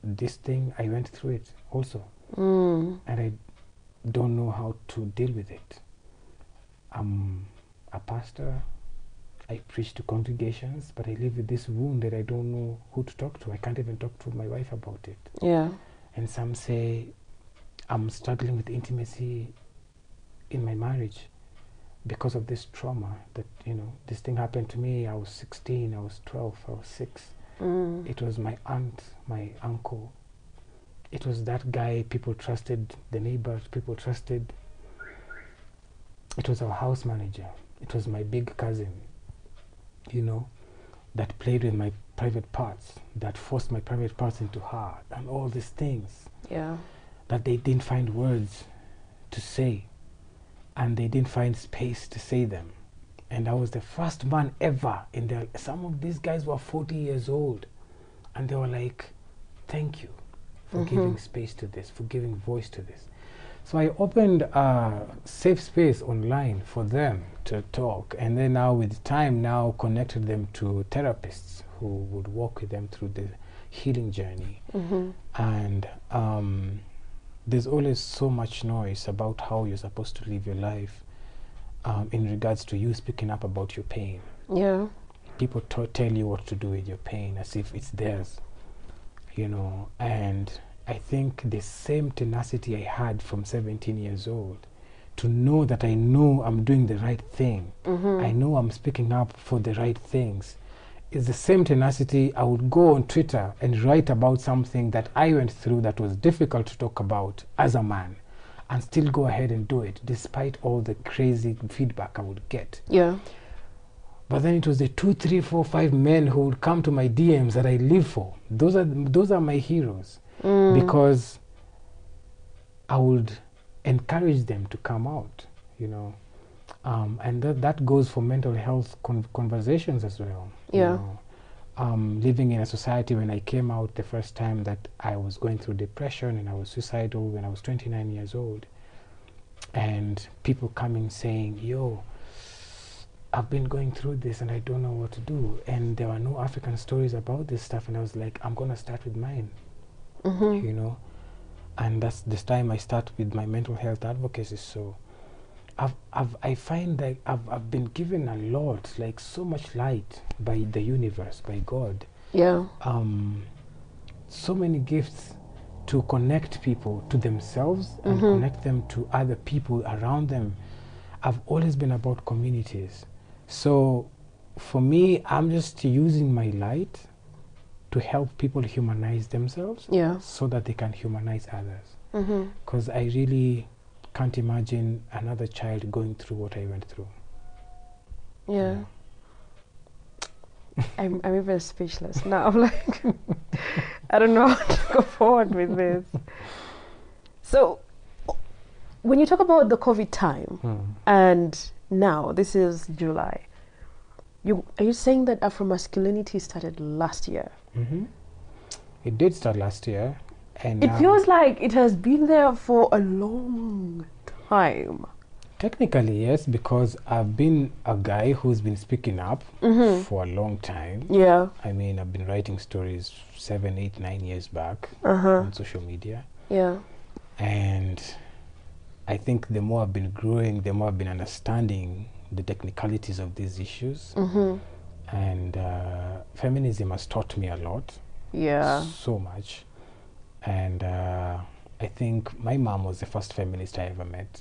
this thing, I went through it also. And I don't know how to deal with it. I'm a pastor. I preach to congregations, but I live with this wound that I don't know who to talk to. I can't even talk to my wife about it. Yeah. And some say I'm struggling with intimacy in my marriage because of this trauma that, this thing happened to me. I was 16, I was 12, I was 6. It was my aunt, my uncle. It was that guy people trusted, the neighbors people trusted. It was our house manager. It was my big cousin, that played with my private parts, that forced my private parts into her, and all these things. Yeah. That they didn't find words to say, and they didn't find space to say them. And I was the first man ever in there. Some of these guys were 40 years old, and they were like, thank you for giving space to this, for giving voice to this. So I opened a safe space online for them to talk, and then now with time connected them to therapists who would walk with them through the healing journey. And there's always so much noise about how you're supposed to live your life in regards to you speaking up about your pain. Yeah. People tell you what to do with your pain as if it's theirs, and I think the same tenacity I had from 17 years old to know that I know I'm doing the right thing. I know I'm speaking up for the right things. It's the same tenacity I would go on Twitter and write about something that I went through that was difficult to talk about as a man, and still go ahead and do it despite all the crazy feedback I would get. Yeah. But then it was the 2, 3, 4, 5 men who would come to my DMs that I live for. Those are my heroes. Because I would encourage them to come out, and that goes for mental health conversations as well. Yeah. Living in a society, when I came out the first time that I was going through depression and I was suicidal when I was 29 years old, and people coming saying, yo, I've been going through this and I don't know what to do, and there were no African stories about this stuff, and I was like, I'm gonna start with mine. And that's this time I start with my mental health advocacy. So I find that I've been given a lot, like so much light by the universe, by God. Yeah. So many gifts to connect people to themselves and connect them to other people around them. I've always been about communities. So for me, I'm just using my light to help people humanize themselves, so that they can humanize others. Because I really can't imagine another child going through what I went through. Yeah. I'm even speechless now. I'm like, I don't know how to go forward with this. So, when you talk about the COVID time, and now this is July, are you saying that Afro-Masculinity started last year? It did start last year. And it feels like it has been there for a long time. Technically, yes, because I've been a guy who's been speaking up for a long time. Yeah. I mean, I've been writing stories 7, 8, 9 years back on social media. Yeah. And I think the more I've been growing, the more I've been understanding the technicalities of these issues. And feminism has taught me a lot. Yeah. So much. And I think my mom was the first feminist I ever met.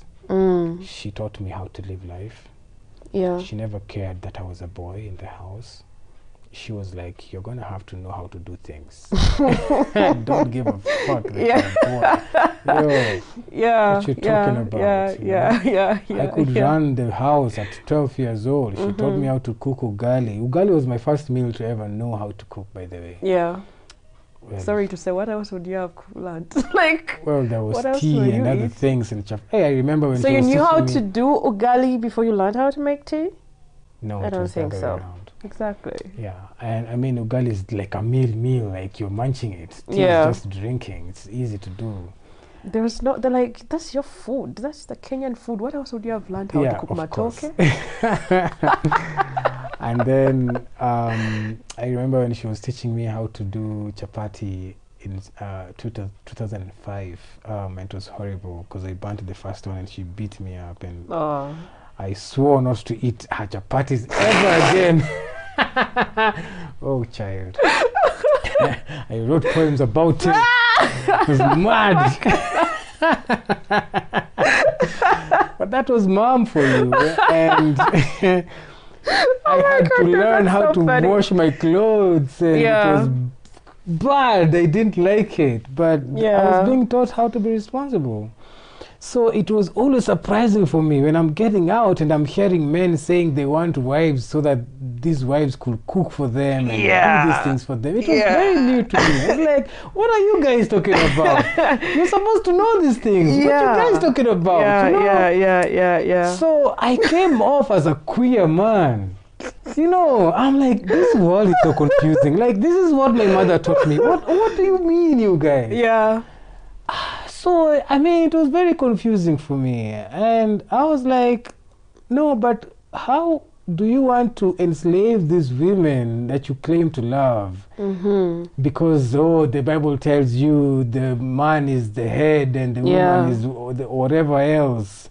She taught me how to live life. Yeah. She never cared that I was a boy in the house. She was like, you're going to have to know how to do things. Don't give a fuck that you're a boy. Yo, Yeah. what you talking about? Yeah. I could run the house at 12 years old. She taught me how to cook ugali. Ugali was my first meal to ever know how to cook, by the way. Yeah. Well, sorry to say, what else would you have learned? Like, well, there was tea and other things and stuff. Hey, I remember when so she you was knew how teaching to me. do ugali before you learned how to make tea? No, I don't think so. Around. Exactly. Yeah, and I mean, ugali is like a meal, like you're munching it. Tea is just drinking. It's easy to do. There's no, they're like, that's your food. That's the Kenyan food. What else would you have learned how to cook matoke? And then I remember when she was teaching me how to do chapati in 2005. And it was horrible because I burnt the first one and she beat me up. And I swore not to eat her chapatis ever again. Oh, child. I wrote poems about it. I was mad. But that was mom for you. And I had to learn how to wash my clothes. And it was bad. I didn't like it. But I was being taught how to be responsible. So it was always surprising for me when I'm getting out and I'm hearing men saying they want wives so that these wives could cook for them and do these things for them. It was very new to me. I was like, what are you guys talking about? You're supposed to know these things. What are you guys talking about? Yeah. So I came off as a queer man. You know, I'm like, this world is so confusing. Like, this is what my mother taught me. What do you mean, you guys? Yeah. So, I mean, it was very confusing for me. And I was like, no, but how do you want to enslave these women that you claim to love? Because, the Bible tells you the man is the head and the woman is whatever else.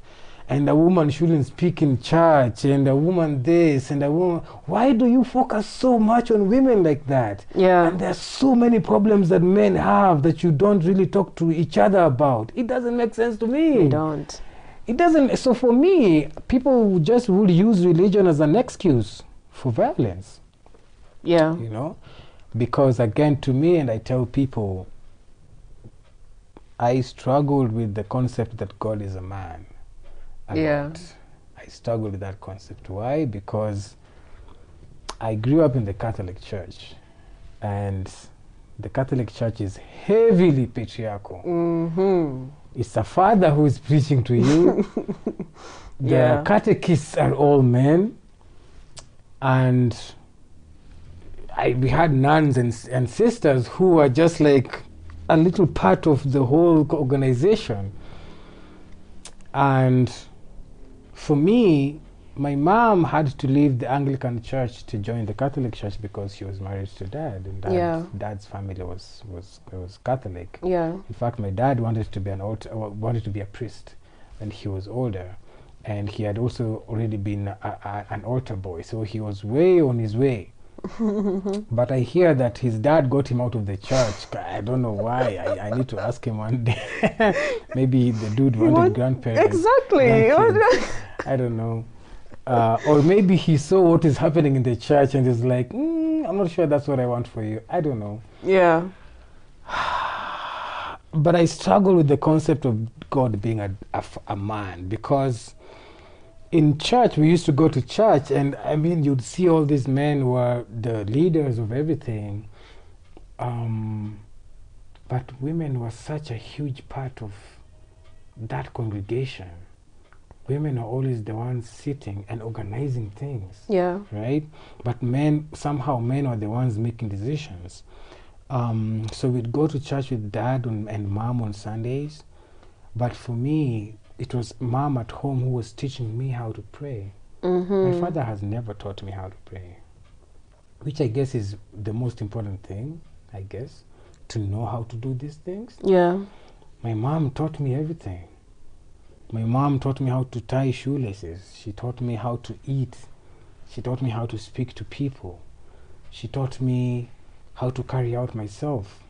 And a woman shouldn't speak in church, and a woman this, and a woman... Why do you focus so much on women like that? Yeah. And there's so many problems that men have that you don't really talk to each other about. It doesn't make sense to me. They don't. It doesn't... So for me, people just would use religion as an excuse for violence. Yeah. You know? Because again, to me, and I tell people, I struggled with the concept that God is a man. I struggle with that concept. Why? Because I grew up in the Catholic Church, and the Catholic Church is heavily patriarchal. It's a father who is preaching to you. The catechists are all men, and we had nuns and sisters who were just like a little part of the whole organization. And for me, my mom had to leave the Anglican Church to join the Catholic Church because she was married to Dad, and Dad's family was Catholic. Yeah. In fact, my dad wanted to be a priest when he was older, and he had also already been an altar boy, so he was way on his way. But I hear that his dad got him out of the church. I don't know why. I need to ask him one day. Maybe the dude wanted grandparents. Exactly. I don't know. Or maybe he saw what is happening in the church and is like, I'm not sure that's what I want for you. I don't know. Yeah. But I struggle with the concept of God being a man, because in church, we used to go to church, and I mean, you'd see all these men who are the leaders of everything. But women were such a huge part of that congregation. Women are always the ones sitting and organizing things. Yeah. Right? But somehow men are the ones making decisions. So we'd go to church with dad and mom on Sundays. But for me, it was mom at home who was teaching me how to pray. My father has never taught me how to pray, which I guess is the most important thing, I guess, to know how to do these things. Yeah. My mom taught me everything. My mom taught me how to tie shoelaces. She taught me how to eat. She taught me how to speak to people. She taught me how to carry out myself.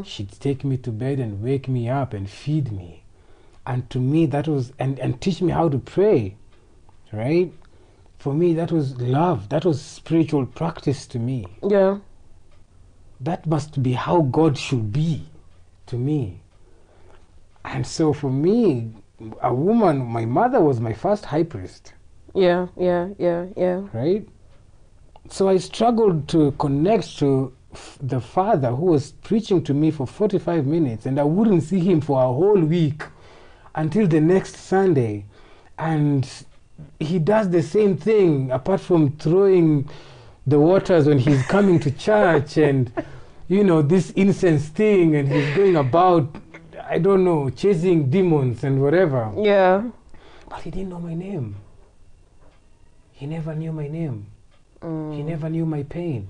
She'd take me to bed and wake me up and feed me. And to me, that was, and teach me how to pray, right? For me, that was love. That was spiritual practice to me. Yeah. That must be how God should be to me. And so for me, a woman, my mother was my first high priest. Yeah. Right? So I struggled to connect to the father who was preaching to me for 45 minutes, and I wouldn't see him for a whole week until the next Sunday. And he does the same thing apart from throwing the waters when he's coming to church and, you know, this incense thing, and he's going about, I don't know, chasing demons and whatever. Yeah. But he didn't know my name. He never knew my name. He never knew my pain.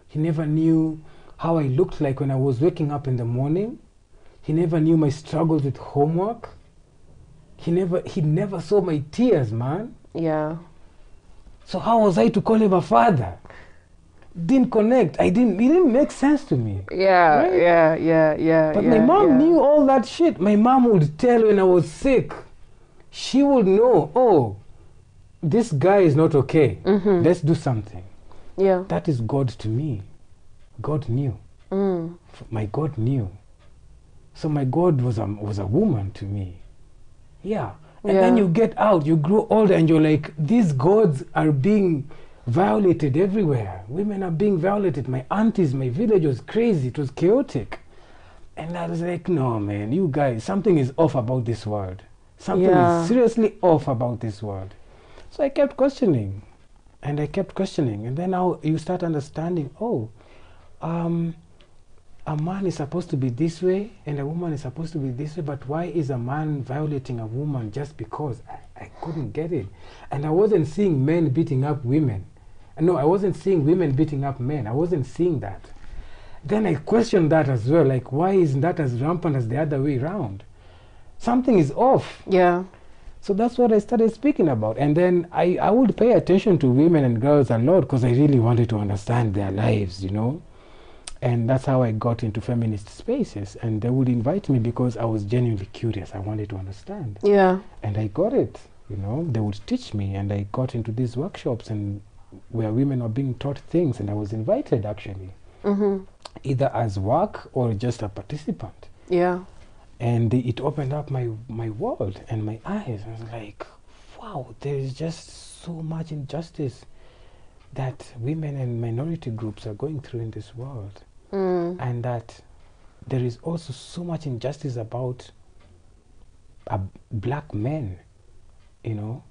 He never knew how I looked like when I was waking up in the morning. He never knew my struggles with homework. He never saw my tears, man. Yeah. So how was I to call him a father? Didn't connect. It didn't make sense to me. Yeah, right? yeah. But my mom knew all that shit. My mom would tell when I was sick. She would know, oh, this guy is not okay. Let's do something. Yeah. That is God to me. God knew. My God knew. So my God was a woman to me. Yeah. And then you get out, you grow older, and you're like, these gods are being violated everywhere. Women are being violated. My aunties, my village was crazy. It was chaotic. And I was like, no, man, you guys, something is off about this world. Something is seriously off about this world. So I kept questioning. And I kept questioning. And then now you start understanding, oh, a man is supposed to be this way and a woman is supposed to be this way, but why is a man violating a woman just because? I couldn't get it. And I wasn't seeing men beating up women. No, I wasn't seeing women beating up men. I wasn't seeing that. Then I questioned that as well, like, why isn't that as rampant as the other way around? Something is off. Yeah. So that's what I started speaking about. And then I would pay attention to women and girls a lot because I really wanted to understand their lives, you know. And that's how I got into feminist spaces. And they would invite me because I was genuinely curious. I wanted to understand. Yeah. And I got it, you know. They would teach me, and I got into these workshops and where women were being taught things, and I was invited actually, either as work or just a participant. Yeah. And it opened up my world and my eyes. I was like, wow, there is just so much injustice that women and minority groups are going through in this world. And that there is also so much injustice about black men, you know.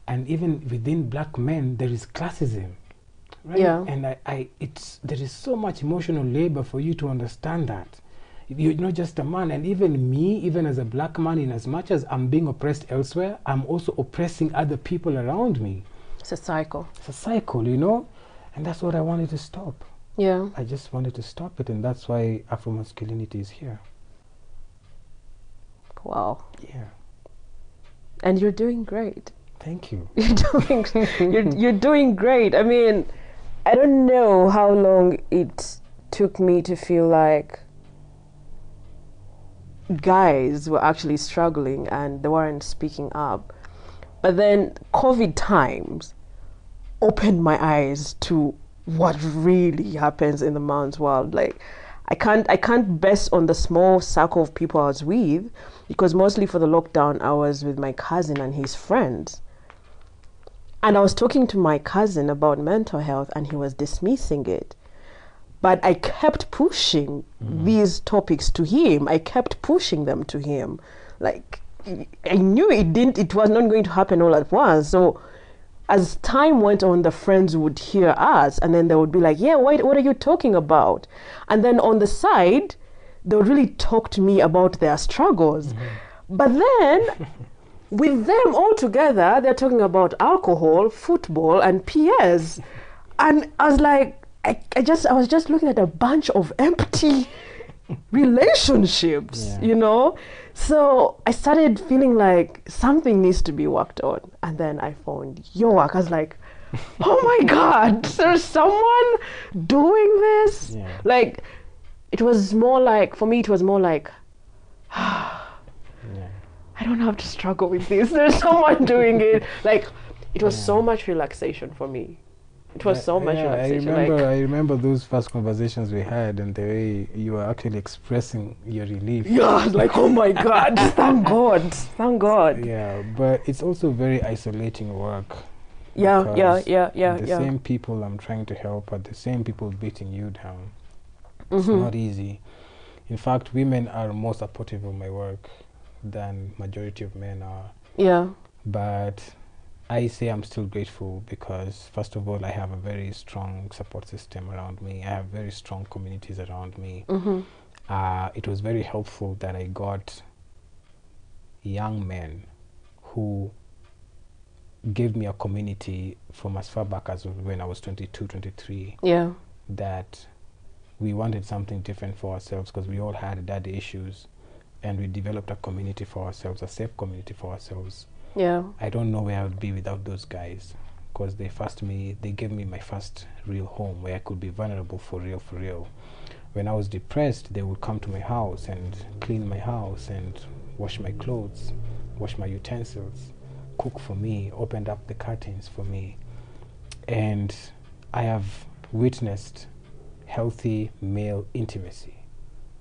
And even within black men, there is classism, right? Yeah. And there is so much emotional labor for you to understand that. You're not just a man. And even me, even as a black man, in as much as I'm being oppressed elsewhere, I'm also oppressing other people around me. It's a cycle. It's a cycle, you know? And that's what I wanted to stop. Yeah. I just wanted to stop it, and that's why Afro-Masculinity is here. Wow. Yeah. And you're doing great. Thank you. You're doing great. I mean, I don't know how long it took me to feel like guys were actually struggling and they weren't speaking up. But then COVID times opened my eyes to what really happens in the man's world. Like, I can't base on the small circle of people I was with, because mostly for the lockdown I was with my cousin and his friends. And I was talking to my cousin about mental health and he was dismissing it. But I kept pushing these topics to him. I kept pushing them to him. Like, I knew it was not going to happen all at once. So as time went on, the friends would hear us, and then they would be like, yeah, what are you talking about? And then on the side, they would really talk to me about their struggles. But then, with them all together, they're talking about alcohol, football, and PS. And I was like, I was just looking at a bunch of empty relationships, you know? So I started feeling like something needs to be worked on. And then I found your work. I was like, oh my God, there's someone doing this? Like, it was more like, for me, it was more like, I don't have to struggle with this. There's someone doing it. Like, it was so much relaxation for me. It was so much relaxation. I remember those first conversations we had, and the way you were actually expressing your relief. Yeah, I was like, oh my God, thank God, thank God. Yeah, but it's also very isolating work. The same people I'm trying to help are the same people beating you down. It's not easy. In fact, women are more supportive of my work than majority of men are. Yeah. But I say I'm still grateful because, first of all, I have a very strong support system around me. I have very strong communities around me. It was very helpful that I got young men who gave me a community from as far back as when I was 22, 23. Yeah. That we wanted something different for ourselves because we all had daddy issues, and we developed a community for ourselves, a safe community for ourselves. Yeah. I don't know where I would be without those guys, because they gave me my first real home where I could be vulnerable for real. When I was depressed, they would come to my house and clean my house and wash my clothes, wash my utensils, cook for me, opened up the curtains for me. And I have witnessed healthy male intimacy.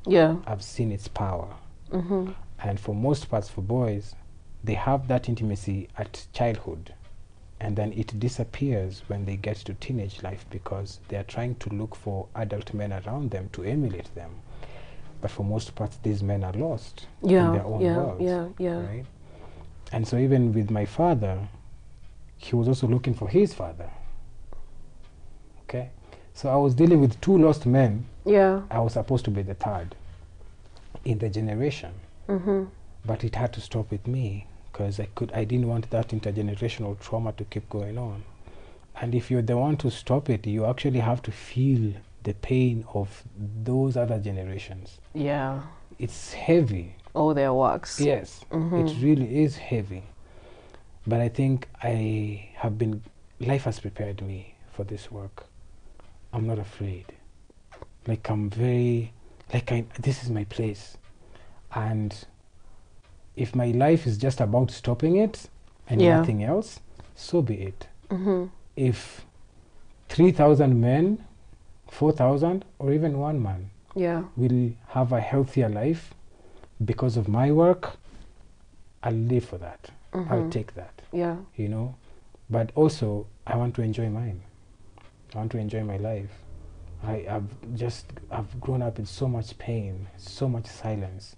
Yeah. I've seen its power. And for most parts, for boys, they have that intimacy at childhood, and then it disappears when they get to teenage life because they are trying to look for adult men around them to emulate them. But for most parts, these men are lost in their own worlds. Right? And so even with my father, he was also looking for his father. Okay? So I was dealing with two lost men. Yeah. I was supposed to be the third in the generation. But it had to stop with me because I didn't want that intergenerational trauma to keep going on. And if you're the one to stop it, you actually have to feel the pain of those other generations. Yeah. It's heavy. All their works. Yes, it really is heavy. But I think life has prepared me for this work. I'm not afraid. Like this is my place. And if my life is just about stopping it and nothing else, so be it. If 3,000 men, 4,000, or even one man will have a healthier life because of my work, I'll live for that. I'll take that. Yeah. You know? But also, I want to enjoy mine. I want to enjoy my life. I've grown up in so much pain, so much silence.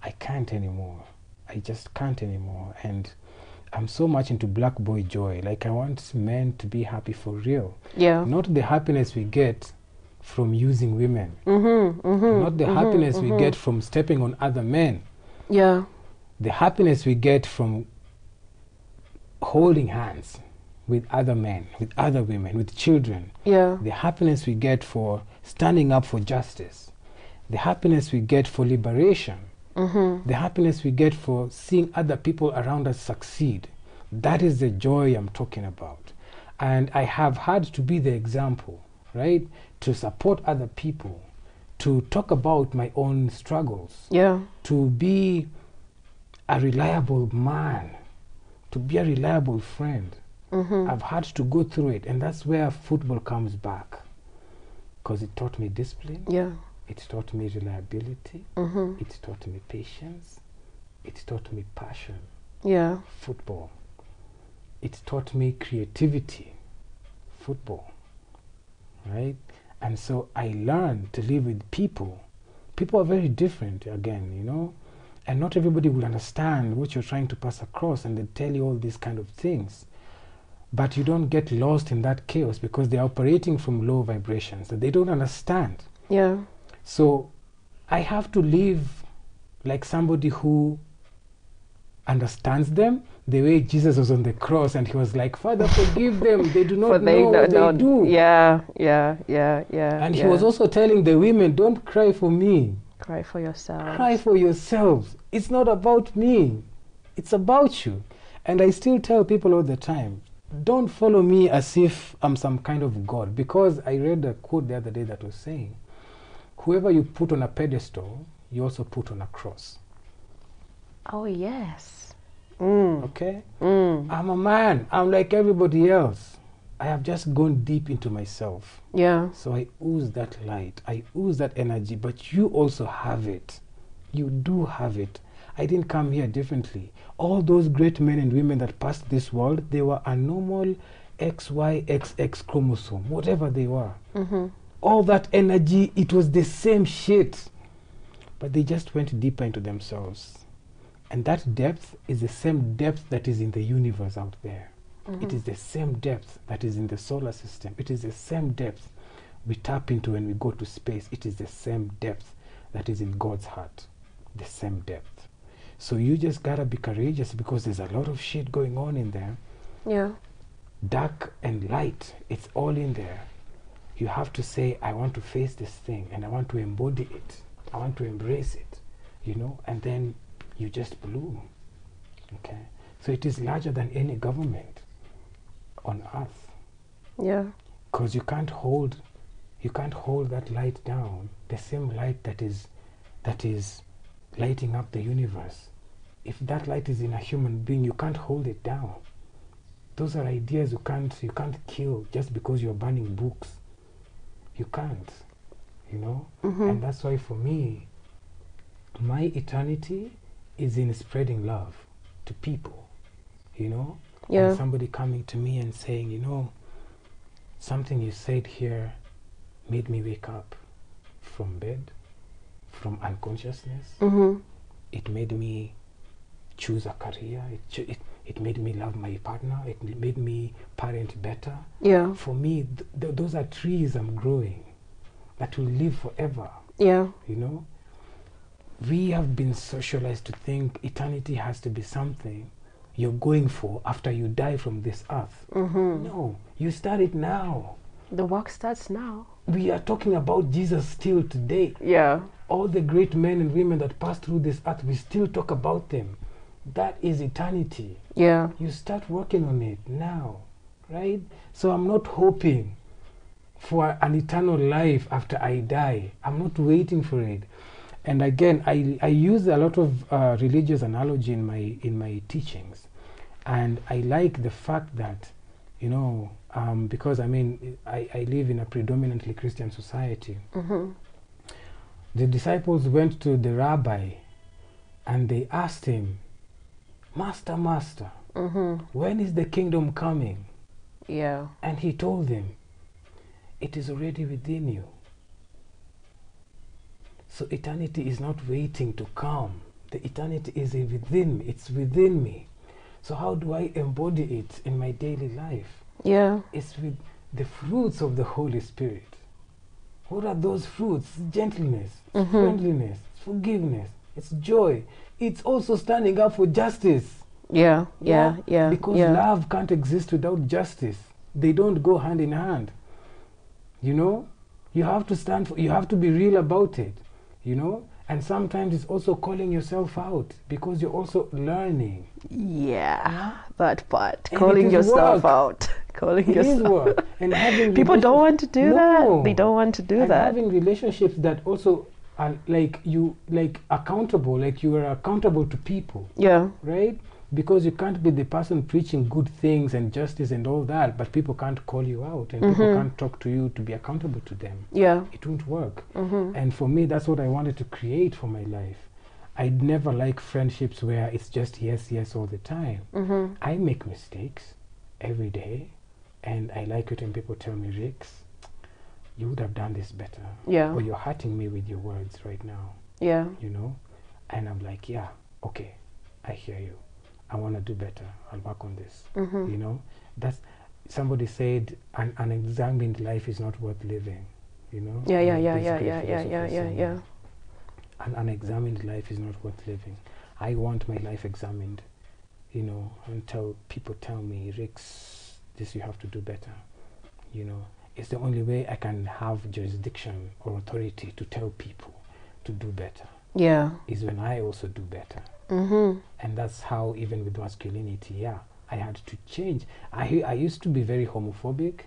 I can't anymore. I just can't anymore. And I'm so much into black boy joy. Like, I want men to be happy for real. Yeah. Not the happiness we get from using women. Not the happiness we get from stepping on other men. Yeah. The happiness we get from holding hands with other men, with other women, with children. Yeah. The happiness we get for standing up for justice. The happiness we get for liberation. The happiness we get for seeing other people around us succeed. That is the joy I'm talking about. And I have had to be the example, right? To support other people, to talk about my own struggles. Yeah. To be a reliable man, to be a reliable friend. I've had to go through it, and that's where football comes back, because it taught me discipline. Yeah. It taught me reliability. It taught me patience. It taught me passion. Yeah. Football. It taught me creativity. Football. Right? And so I learned to live with people. People are very different, again, you know? And not everybody will understand what you're trying to pass across, and they tell you all these kind of things. but you don't get lost in that chaos because they're operating from low vibrations that they don't understand. Yeah. So I have to live like somebody who understands them, the way Jesus was on the cross and he was like, Father, forgive them, they do not know what they do. Yeah. And he was also telling the women, don't cry for me. Cry for yourselves. Cry for yourselves. It's not about me. It's about you. And I still tell people all the time, don't follow me as if I'm some kind of God. Because I read a quote the other day that was saying, whoever you put on a pedestal, you also put on a cross. Oh, yes. Okay? I'm a man. I'm like everybody else. I have just gone deep into myself. Yeah. So I ooze that light. I ooze that energy. But you also have it. You do have it. I didn't come here differently. All those great men and women that passed this world, they were a normal XYXX chromosome, whatever they were. All that energy, it was the same shit. But they just went deeper into themselves. And that depth is the same depth that is in the universe out there. It is the same depth that is in the solar system. It is the same depth we tap into when we go to space. It is the same depth that is in God's heart. The same depth. So you just gotta be courageous because there's a lot of shit going on in there. Yeah. Dark and light, it's all in there. You have to say, I want to face this thing and I want to embody it. I want to embrace it, you know, and then you just bloom. Okay? So it is larger than any government on earth. Yeah. Because you can't hold that light down, the same light that is lighting up the universe. If that light is in a human being, you can't hold it down. Those are ideas you can't kill just because you're burning books. You can't, you know? And that's why for me, my eternity is in spreading love to people, you know? Yeah. And somebody coming to me and saying, you know, something you said here made me wake up from bed, from unconsciousness. It made me choose a career. It made me love my partner. It made me parent better. Yeah. For me, those are trees I'm growing that will live forever. Yeah. You know? We have been socialized to think eternity has to be something you're going for after you die from this earth. No, you start it now. The work starts now. We are talking about Jesus still today. Yeah. All the great men and women that passed through this earth, we still talk about them. That is eternity. Yeah. You start working on it now, right? So I'm not hoping for an eternal life after I die. I'm not waiting for it. And again, I use a lot of religious analogy in my teachings, and I like the fact that, you know, because I mean, I live in a predominantly Christian society. The disciples went to the rabbi, and they asked him, "Master, Master, when is the kingdom coming?" Yeah. And he told them, "It is already within you." So eternity is not waiting to come. The eternity is within me. It's within me. So how do I embody it in my daily life? Yeah. It's with the fruits of the Holy Spirit. What are those fruits? Gentleness, friendliness, forgiveness, it's joy. It's also standing up for justice. Yeah. Because love can't exist without justice. They don't go hand in hand. You know? You have to stand for, you have to be real about it. You know, and sometimes it's also calling yourself out because you're also learning. Yeah, that part. And Calling yourself work. out. Calling It yourself is work. And having people don't want to do No. that. They don't want to do and that. having relationships that also are like accountable, like you are accountable to people. Yeah. Right? Because you can't be the person preaching good things and justice and all that, but people can't call you out and people can't talk to you to be accountable to them. Yeah. It won't work. And for me, that's what I wanted to create for my life. I'd never like friendships where it's just yes, yes all the time. I make mistakes every day, and I like it when people tell me, Rix, you would have done this better. Yeah. Or you're hurting me with your words right now. Yeah. You know? And I'm like, yeah, okay, I hear you. I want to do better. I'll work on this. You know, somebody said, an unexamined life is not worth living. You know? Yeah. An unexamined life is not worth living. I want my life examined, you know, until people tell me, Rix, this you have to do better. You know, it's the only way I can have jurisdiction or authority to tell people to do better. Yeah. Is when I also do better. And that's how, even with masculinity, I had to change. I used to be very homophobic.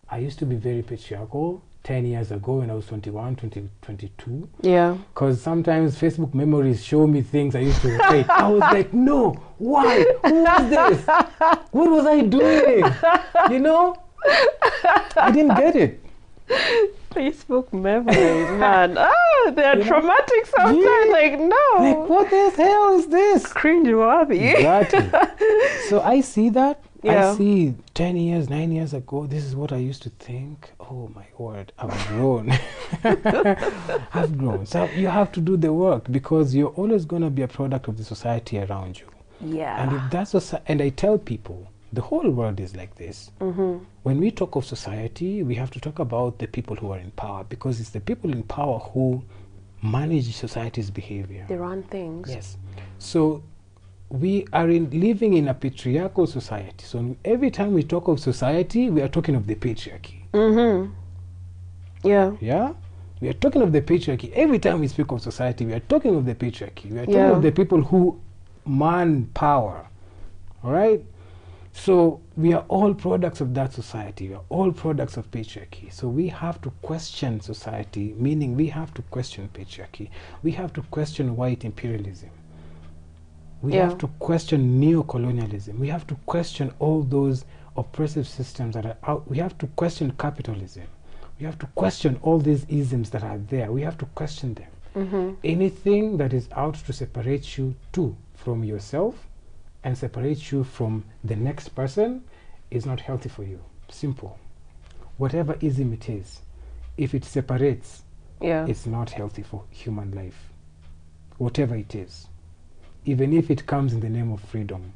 I used to be very patriarchal 10 years ago when I was 21, 22. Yeah. Because sometimes Facebook memories show me things I used to write. I was like, no, why? Who was this? What was I doing? You know? I didn't get it. Facebook memories, man. Oh, they're traumatic sometimes. Yeah. Like, no. Like, what the hell is this? Cringe-worthy. Exactly. So I see that. Yeah. I see 10 years, 9 years ago, this is what I used to think. Oh my word, I've grown. I've grown. So you have to do the work, because you're always going to be a product of the society around you. Yeah. And if that's and I tell people, the whole world is like this. When we talk of society, we have to talk about the people who are in power, because it's the people in power who manage society's behavior. They run things. Yes. So we are living in a patriarchal society. So every time we talk of society, we are talking of the patriarchy. Yeah. Yeah? We are talking of the patriarchy. Every time we speak of society, we are talking of the patriarchy. We are talking Yeah. of the people who man power. All right? So we are all products of that society. We are all products of patriarchy. So we have to question society, meaning we have to question patriarchy. We have to question white imperialism. We have to question neo-colonialism. We have to question all those oppressive systems that are out. We have to question capitalism. We have to question all these isms that are there. We have to question them. Anything that is out to separate you from yourself and separate you from the next person is not healthy for you. Simple. Whatever ism it is, if it separates, it's not healthy for human life. Whatever it is. Even if it comes in the name of freedom.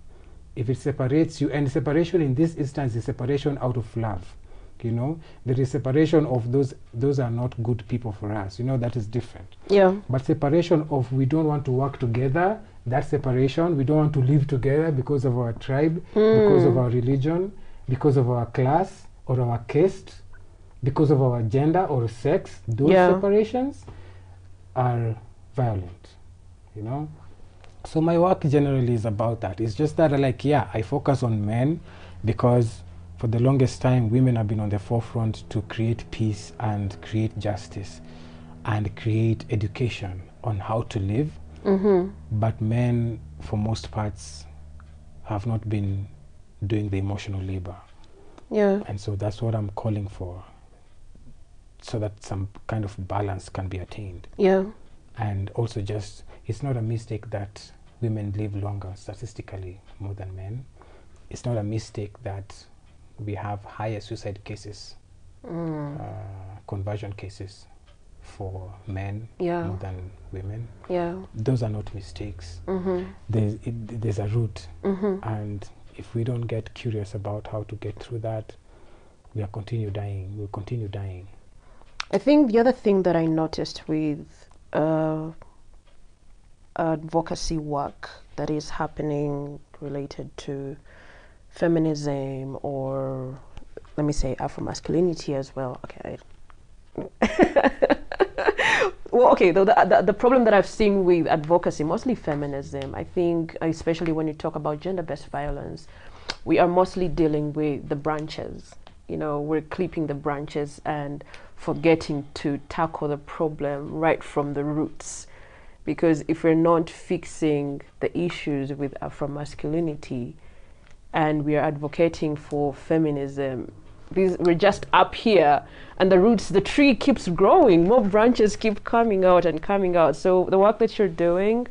If it separates you, and separation in this instance is separation out of love. You know, there is separation of those are not good people for us. You know, that is different. Yeah. But separation of we don't want to work together, that separation, we don't want to live together because of our tribe, because of our religion, because of our class or our caste, because of our gender or sex, those separations are violent, you know. So my work generally is about that. It's just that I focus on men because for the longest time women have been on the forefront to create peace and create justice and create education on how to live. But men, for most parts, have not been doing the emotional labor. Yeah. And so that's what I'm calling for, so that some kind of balance can be attained. Yeah. And also just, it's not a mistake that women live longer statistically more than men. It's not a mistake that we have higher suicide cases, conversion cases for men more than women. Yeah. Those are not mistakes. There's a root. And if we don't get curious about how to get through that, we'll continue dying. I think the other thing that I noticed with advocacy work that is happening related to feminism, or let me say Afro-masculinity as well. Okay. Well, okay, the problem that I've seen with advocacy, mostly feminism, I think, especially when you talk about gender-based violence, we are mostly dealing with the branches. You know, we're clipping the branches and forgetting to tackle the problem right from the roots. Because if we're not fixing the issues with Afro-masculinity and we are advocating for feminism, we're just up here and the roots, the tree keeps growing, more branches keep coming out. So the work that you're doing,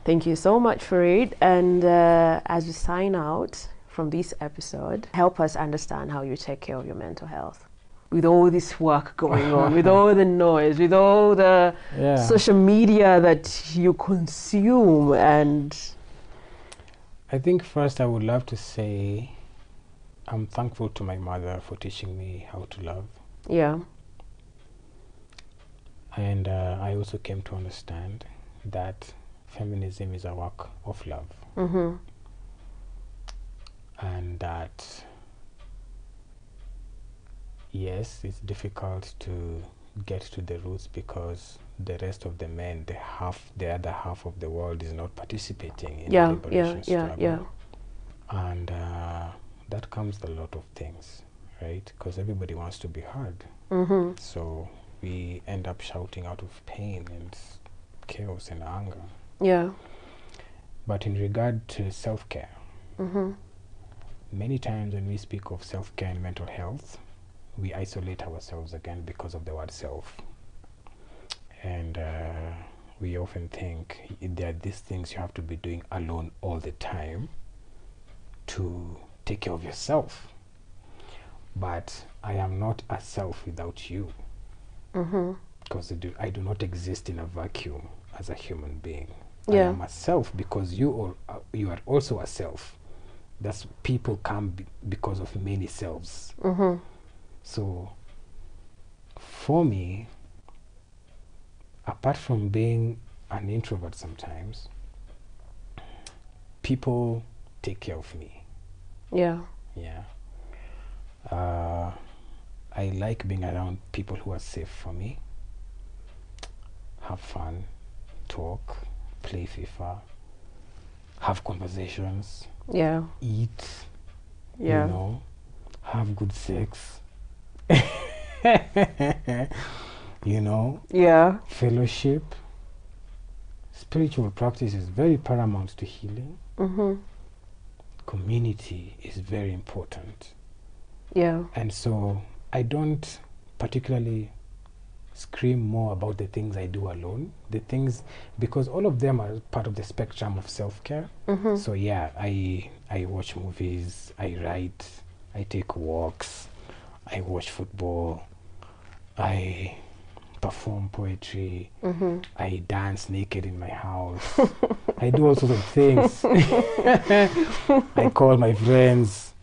thank you so much for it. And as we sign out from this episode, help us understand how you take care of your mental health. With all this work going on, with all the noise, with all the social media that you consume. And I think first I would love to say I'm thankful to my mother for teaching me how to love. Yeah. And I also came to understand that feminism is a work of love. Mm-hmm. And that, yes, it's difficult to get to the roots because the rest of the men, the other half of the world is not participating in the liberation struggle. And that comes with a lot of things, right? Because everybody wants to be heard. Mm-hmm. So we end up shouting out of pain and chaos and anger. Yeah. But in regard to self-care, mm-hmm. many times when we speak of self-care and mental health, we isolate ourselves again because of the word self. And we often think there are these things you have to be doing alone all the time to take care of yourself. But I am not a self without you. Because I do not exist in a vacuum as a human being. I am a self because you are also a self. That's people come because of many selves. So for me, apart from being an introvert sometimes, people take care of me. Yeah. I like being around people who are safe for me. Have fun, talk, play FIFA, have conversations, eat, you know, have good sex, you know, fellowship. Spiritual practice is very paramount to healing. Community is very important. And so I don't particularly scream more about the things I do alone, because all of them are part of the spectrum of self-care. So I watch movies, I write, I take walks, I watch football, I perform poetry, I dance naked in my house. I do all sorts of things. I call my friends.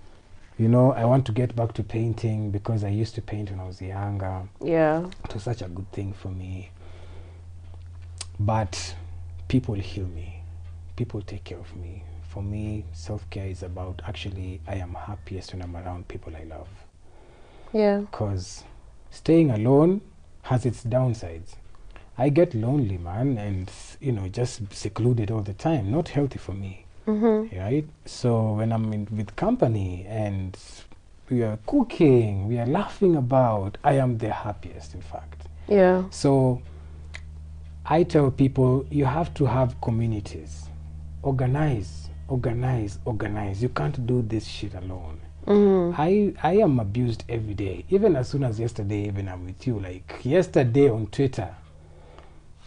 You know, I want to get back to painting because I used to paint when I was younger. It was such a good thing for me. But people heal me. People take care of me. For me, self-care is about actually I am happiest when I'm around people I love. Because staying alone has its downsides. I get lonely, man, and, you know, just secluded all the time. Not healthy for me. Right? So when I'm with company and we are cooking, we are laughing about, I am the happiest, in fact. So I tell people, you have to have communities. Organize. You can't do this shit alone. I am abused every day. Even as soon as yesterday, even I'm with you, like yesterday on Twitter,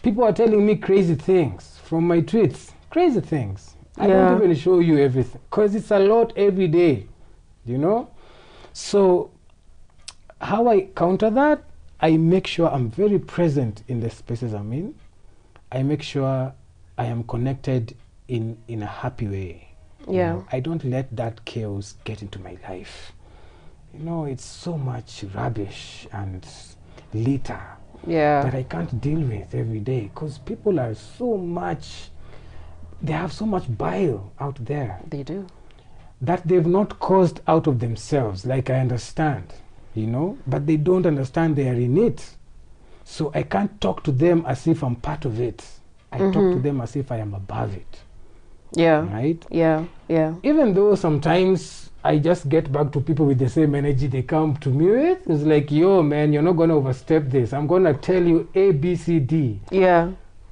people are telling me crazy things from my tweets. Crazy things. I don't even show you everything because it's a lot every day, you know? So how I counter that, I make sure I'm very present in the spaces I'm in. I make sure I am connected in a happy way. You know? I don't let that chaos get into my life. You know, it's so much rubbish and litter that I can't deal with every day because people are they have so much bile out there. They do. That they've not caused out of themselves, like I understand, you know, but they don't understand they are in it. So I can't talk to them as if I'm part of it. I talk to them as if I am above it. Right? Even though sometimes I just get back to people with the same energy they come to me with. It's like, yo, man, you're not going to overstep this. I'm going to tell you A, B, C, D.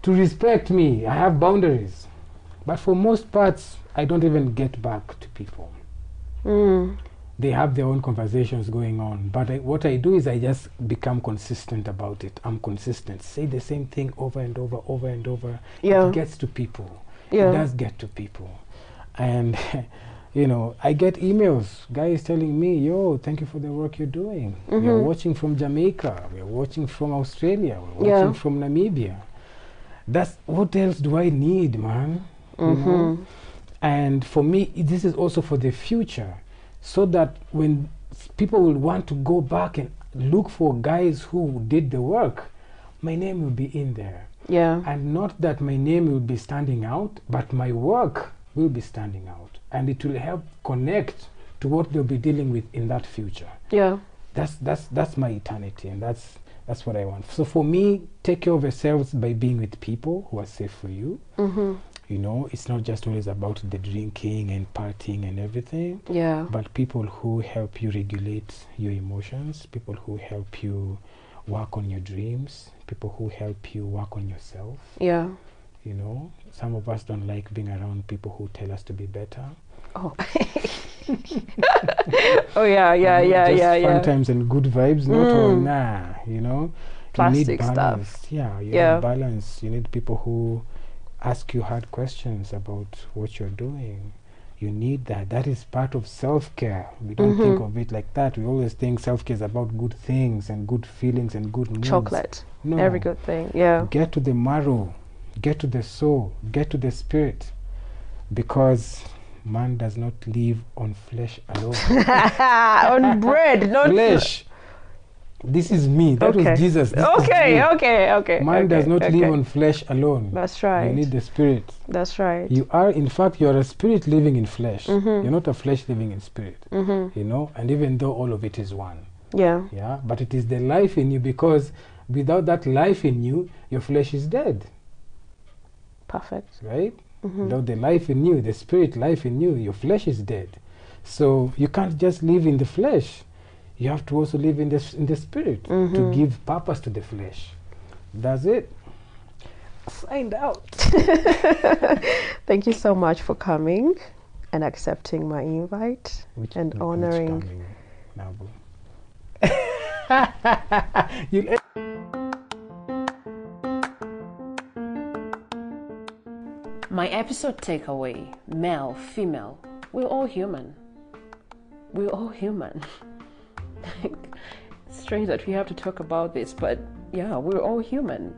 To respect me. I have boundaries. But for most parts, I don't even get back to people. They have their own conversations going on. But what I do is I just become consistent about it. I'm consistent. Say the same thing over and over, over and over. It gets to people. It does get to people. And, you know, I get emails. Guys telling me, yo, thank you for the work you're doing. We're watching from Jamaica. We're watching from Australia. We're watching from Namibia. What else do I need, man? You know? And for me, this is also for the future. so that when people will want to go back and look for guys who did the work, my name will be in there. Yeah. And not that my name will be standing out, but my work will be standing out, and it will help connect to what they'll be dealing with in that future. Yeah. That's my eternity, and that's what I want. So for me, take care of yourselves by being with people who are safe for you. Mm-hmm. You know, it's not just always about the drinking and partying and everything. Yeah. But people who help you regulate your emotions, people who help you work on your dreams, people who help you work on yourself. Yeah. You know, some of us don't like being around people who tell us to be better. Oh. Oh yeah, yeah, You know, yeah, just yeah, fun yeah. times and good vibes, not all you know. Plastic you need balance. stuff. Yeah, you Yeah. need balance. You need people who ask you hard questions about what you're doing. You need that. That is part of self-care. We don't think of it like that. We always think self-care is about good things and good feelings and good moods. Chocolate. No. Every good thing. Yeah. Get to the marrow. Get to the soul. Get to the spirit. Because man does not live on flesh alone. On bread, not Flesh. This is me. That Okay. was Jesus. This is Okay, me. okay. Man does not okay. live on flesh alone. That's right. You need the spirit. That's right. You are, in fact, you are a spirit living in flesh. Mhm. You're not a flesh living in spirit. Mm-hmm. You know, and even though all of it is one. Yeah. Yeah, but it is the life in you, because without that life in you, your flesh is dead. Perfect. Right? Mm-hmm. Without the life in you, the spirit life in you, your flesh is dead. So you can't just live in the flesh. You have to also live in the spirit to give purpose to the flesh. That's it. Find out. Thank you so much for coming and accepting my invite and honoring. Nabu. My episode takeaway: male, female, we're all human. We're all human. It's strange that we have to talk about this, but yeah, we're all human.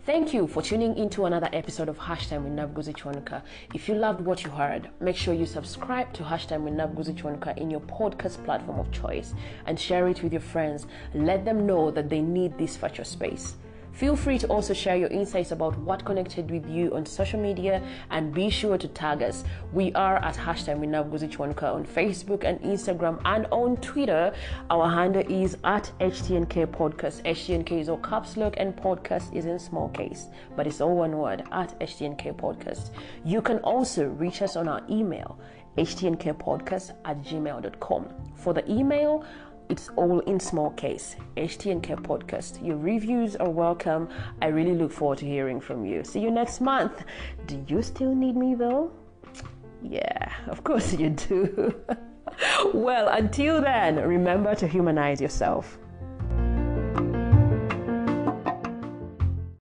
Thank you for tuning into another episode of Hashtime with Nabuguzi Kiwanuka. If you loved what you heard, make sure you subscribe to Hashtime with Nabuguzi Kiwanuka in your podcast platform of choice and share it with your friends. Let them know that they need this virtual space. Feel free to also share your insights about what connected with you on social media, and be sure to tag us. We are at Hashtime with Nabuguzi Kiwanuka on Facebook and Instagram, and on Twitter, our handle is at HTNK Podcast. HTNK is all caps lock and podcast is in small case, but it's all one word, at HTNK Podcast. You can also reach us on our email, htnkpodcast@gmail.com. For the email, it's all in small case, HTNK Podcast. Your reviews are welcome. I really look forward to hearing from you. See you next month. Do you still need me though? Yeah, of course you do. Well, until then, remember to humanize yourself.